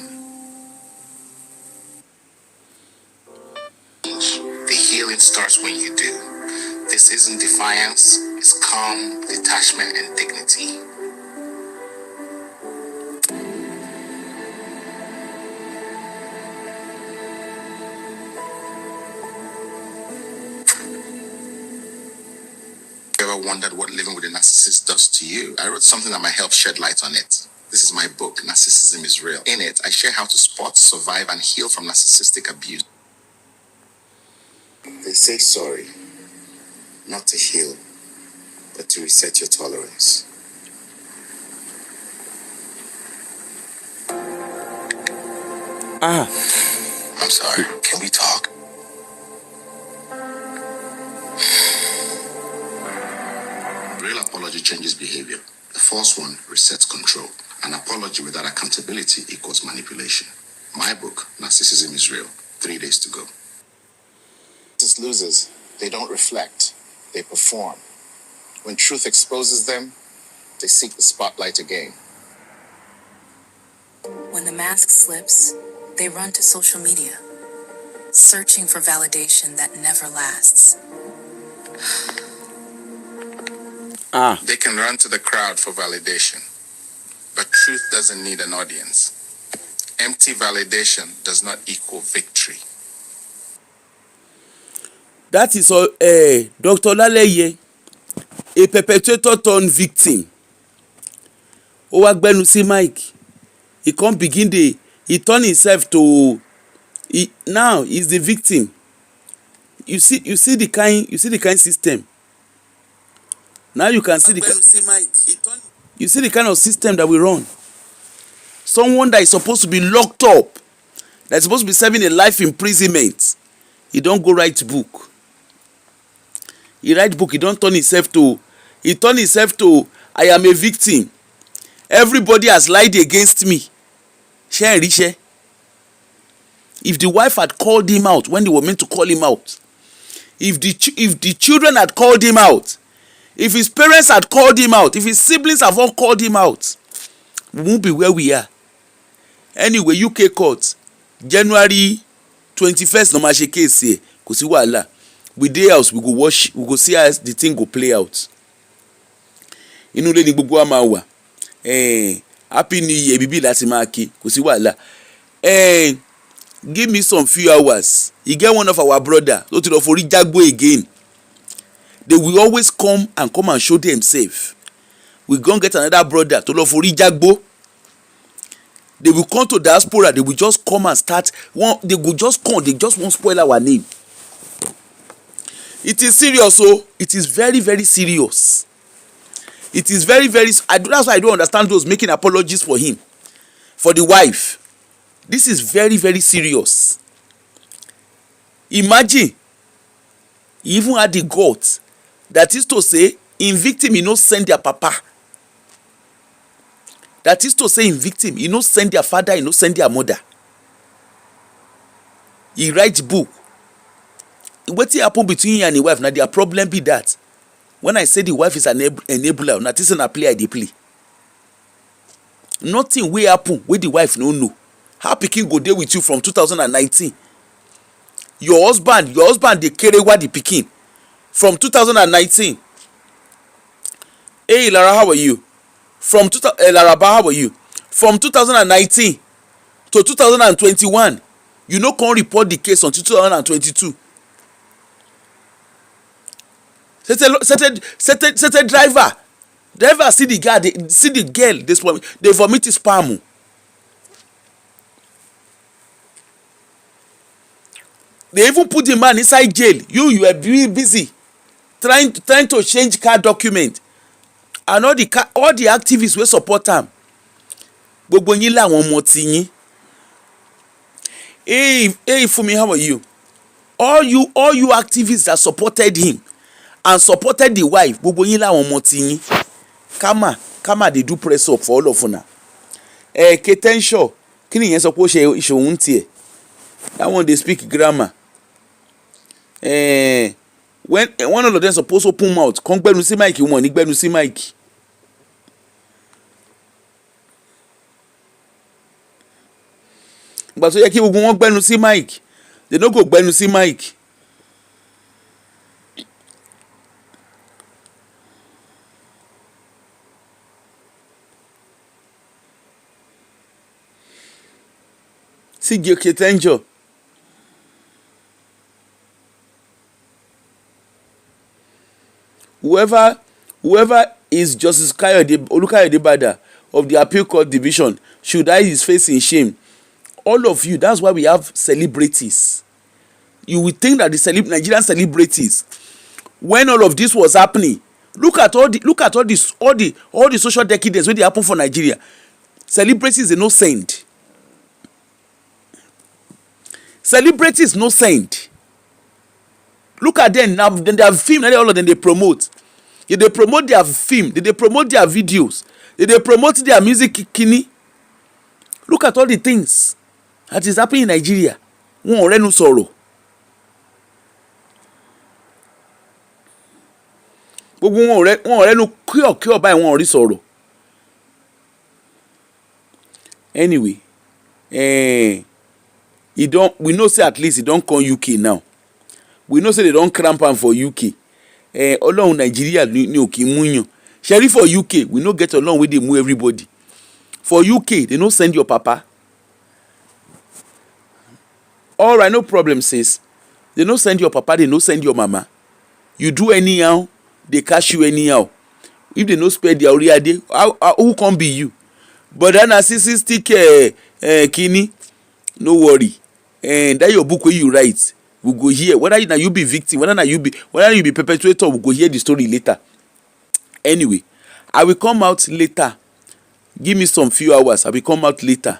The healing starts when you do. This isn't defiance, it's calm, detachment, and dignity. Ever wondered what living with a narcissist does to you? I wrote something that might help shed light on it. This is my book, Narcissism is Real. In it, I share how to spot, survive, and heal from narcissistic abuse. They say sorry, not to heal, but to reset your tolerance. I'm sorry. Can we talk? Real apology changes behavior. The false one resets control. An apology without accountability equals manipulation. My book, Narcissism is Real. 3 days to go. Losers, they don't reflect. They perform. When truth exposes them, they seek the spotlight again. When the mask slips, they run to social media, searching for validation that never lasts. They can run to the crowd for validation, but truth doesn't need an audience. Empty validation does not equal victory. That is all. Dr. Olaleye, a perpetrator turned victim. Ó wá gbẹ́nu sí Mike. He can't begin he turn himself to. Now he's the victim. You see the kind system. Now you can see you see the kind of system that we run. Someone that is supposed to be locked up, that is supposed to be serving a life imprisonment, he don't go write book. He write book, he turn himself to, I am a victim. Everybody has lied against me. Share riche. If the wife had called him out when they were meant to call him out, if the children had called him out, if his parents had called him out, if his siblings have all called him out, we won't be where we are. Anyway, UK court, January 21st, no matter case here, kò sí wàhálà. We dey house, we go watch, we go see how the thing go play out. Inú ilé ni gbogbo wa máa wà. Happy New Year, bíbí láti máa kí, kò sí wàhálà. Give me some few hours. You get one of our brother, tó ti lọ forí jágbó again. They will always come and show themselves. We gonna get another brother to lọ forí jágbó. They will come to diaspora, they will just come and start they will just come, they just won't spoil our name. It is serious, it is very, very serious. It is very, very, that's why I don't understand those making apologies for him, for the wife. This is very, very serious. Imagine, he even had the guts, that is to say, in victim, he no send their papa. That is to say, in victim, he no send their father, he no send their mother. He write book. Wetin happen between him and the wife, na their problem be that. When I say the wife is an enabler, na this na play I dey play. Nothing wey happen wey the wife no know. How pikin go dey with you from 2019? Your husband dey kerewa the pikin from 2019. Hey Lara, how are you? Laraba, how are you? From 2019 to 2021, you no come report the case until 2022. Certain driver see the guy, see the girl, they vomit his palm. They even put the man inside jail. You are really busy trying to change car document, and all the activists wey support am. Gbogbo yín làwọn ọmọ tí yín. Hey Fumi, how are you? All you activists that supported him and supported the wife, gbogbo yín làwọn ọmọ tí yín. Kama dey do press up for all of una. Ketenshaw, kí ni yẹn sọ pé ó ṣe ìṣòwò tiẹ̀? That one dey speak grammar. When one of them suppose open mouth, kan gbẹnu sí mic, wọn ní gbẹnu sí mic. Ìgbà tó yẹ kí gbogbo wọn gbẹnu sí mic, they no go gbẹnu sí mic. See Ketenshaw. Whoever is Justice Olukayode Bada of the Appeal Court Division should hide his face in shame. All of you, that's why we have celebrities. You would think that the Nigerian celebrities, when all of this was happening, Look at all the social decadence wey dey happen for Nigeria. Celebrities dey no send. Celebrities no send. Look at them now. Then their film, all of them they promote. They promote their film. They promote their videos. They promote their music kini. Look at all the things that is happening in Nigeria. Wọn ọ̀rẹ́ nu sọ̀rọ̀. Gbogbo wọn ọ̀rẹ́ nu kíọ̀ báyìí wọn ò rí sọ̀rọ̀. Anyway, we know say at least he don come UK now. We know say they don cramp am for UK. Ọlọ́run Nigeria ni ò kì í mú yàn. Ṣẹ́rí for UK, we no get Ọlọ́run wey dey mú everybody. For UK, they no send your papa. All right, no problem, sis. They no send your papa, they no send your mama. You do anyhow, they cash you anyhow. If they no spare their oriade, who can be you? But then narcissistic kini, no worry. And that your book where you write, we go hear. Whether you be victim, whether you be perpetrator, we go hear the story later. Anyway, I will come out later. Give me some few hours. I will come out later.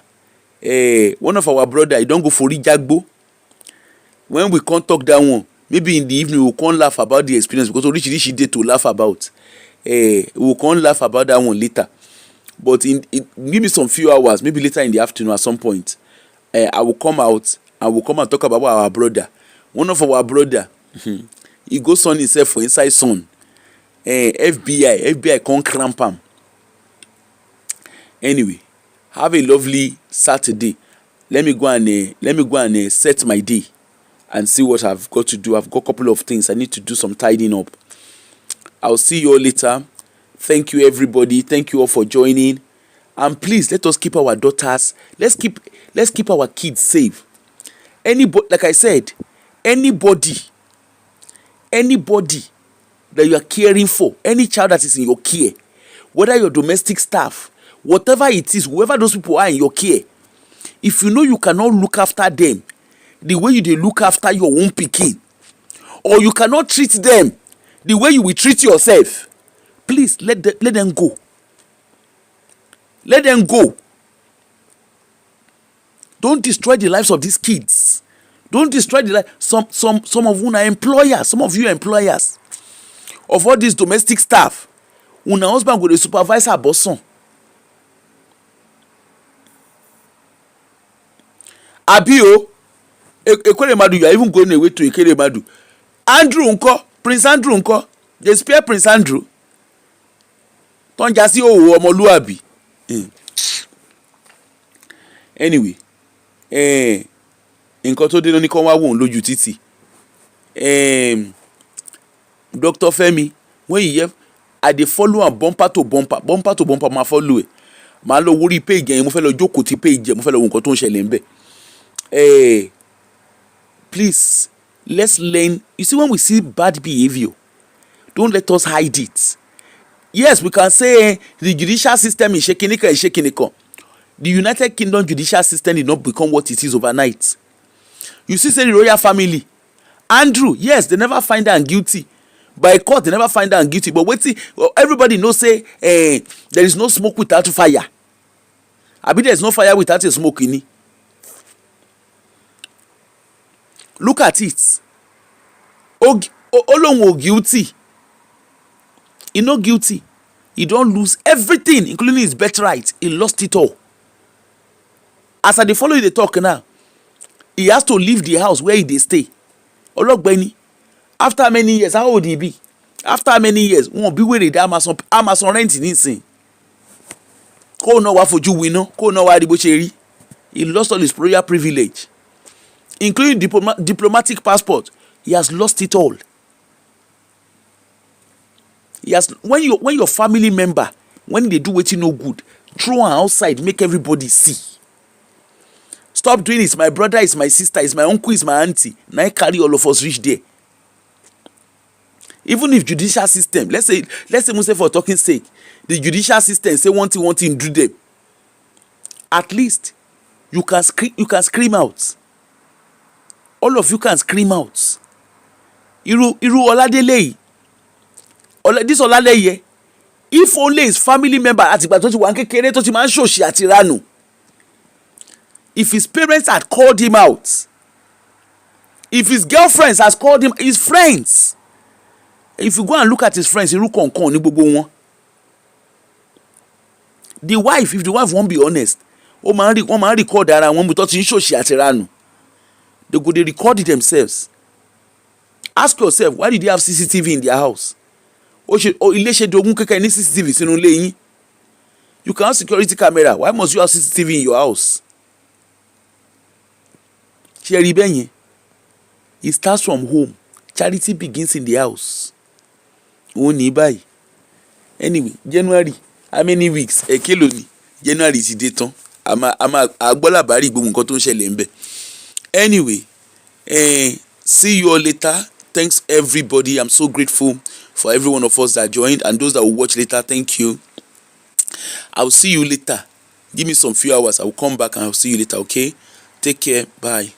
One of our brother, he don't go for Rijagbo. When we can't talk that one, maybe in the evening we can't laugh about the experience because originally day to laugh about. We can't laugh about that one later. But give me some few hours, maybe later in the afternoon at some point. I will come out. I will come and talk about our brother. One of our brother, he goes on himself for inside son. FBI can't cramp him. Anyway, have a lovely Saturday. Let me go and set my day and see what I've got to do. I've got a couple of things I need to do, some tidying up. I'll see you all later. Thank you, everybody. Thank you all for joining. And please let us keep our daughters. Let's keep our kids safe. Anybody, like I said, anybody that you are caring for, any child that is in your care, whether your domestic staff, whatever it is, whoever those people are in your care, if you know you cannot look after them the way you dey look after your own pikin, or you cannot treat them the way you will treat yourself, please let them go. Let them go. Don't destroy the lives of these kids. Don't destroy the life. Some of you are employers. Some of you are employers of all these domestic staff. Una husband go dey supervise her boss son. Abi o, Ekweremadu, you are even going away to Ekweremadu. Andrew ńkọ́, Prince Andrew ńkọ́, they spare Prince Andrew. Tó ń jásí òwò ọmọlúwàbí. Anyway, nǹkan tó dé ló ní kó wá wò ó lójú títì. Dr. Femi, when you hear, I dey follow am bumper to bumper ma follow ẹ. Màá lọ wórí page yẹn, mo fẹ́ lọ jókòó ti page yẹn, mo fẹ́ lọ wo nǹkan tó ń ṣẹlẹ̀ ńbẹ̀. Please, let's learn. You see, when we see bad behavior, don't let us hide it. Yes, we can say the judicial system is shaking. The United Kingdom judicial system did not become what it is overnight. You see, say the royal family, Andrew, yes, they never find am guilty. By court, they never find am guilty. But everybody knows, say, there is no smoke without fire. I mean, there is no fire without a smoke in it. Look at it. Olonwo guilty. He not guilty. He don't lose everything, including his birthright. He lost it all. As I dey follow the talk now, he has to leave the house where he dey stay. Ologbeni, after many years, how old he be? After many years, wọ́n bí wèrè dá Amazon rent nísìn. Kó náà wá fojú winá, kó náà wá rí bó ṣe rí. He lost all his royal privilege, including diplomatic passport. He has lost it all. When your family member, when they do wetin no good, throw am outside, make everybody see. Stop doing it. My brother is my sister, is my uncle, is my auntie. Now I carry all of us reach there. Even if judicial system, let's say for talking sake, the judicial system say one thing do them. At least you can scream out. All of you can scream out. Iru Oladele this Olaleye, if only his family member àtìgbà tó ti wà kékeré tó ti máa ń ṣòṣì àti ranù, if his parents had called him out, if his girlfriends has called him, his friends, if you go and look at his friends, irú kọ̀ọ̀kan ní gbogbo wọn. The wife, if the wife won't be honest, wọ́n máa ń record ara wọn bí tó ti ń ṣòṣì àti ranù. They go dey record it themselves. Ask yourself, why did they have CCTV in their house? Ilé ṣe dogun kékeré ní CCTV sínú ilé yín. You can have security camera, why must you have CCTV in your house? Ṣé rí bẹ́ẹ̀ yẹn? It starts from home. Charity begins in the house. Òun ní báyìí. Anyway, January, how many weeks? Èkélò ni. January ti dé tán. Àgbọ́làbárì gbogbo nǹkan tó ń ṣẹlẹ̀ ń bẹ̀. Anyway, see you all later. Thanks everybody. I'm so grateful for every one of us that joined, and those that will watch later. Thank you. I'll see you later. Give me some few hours. I will come back and I'll see you later. Okay? Take care. Bye.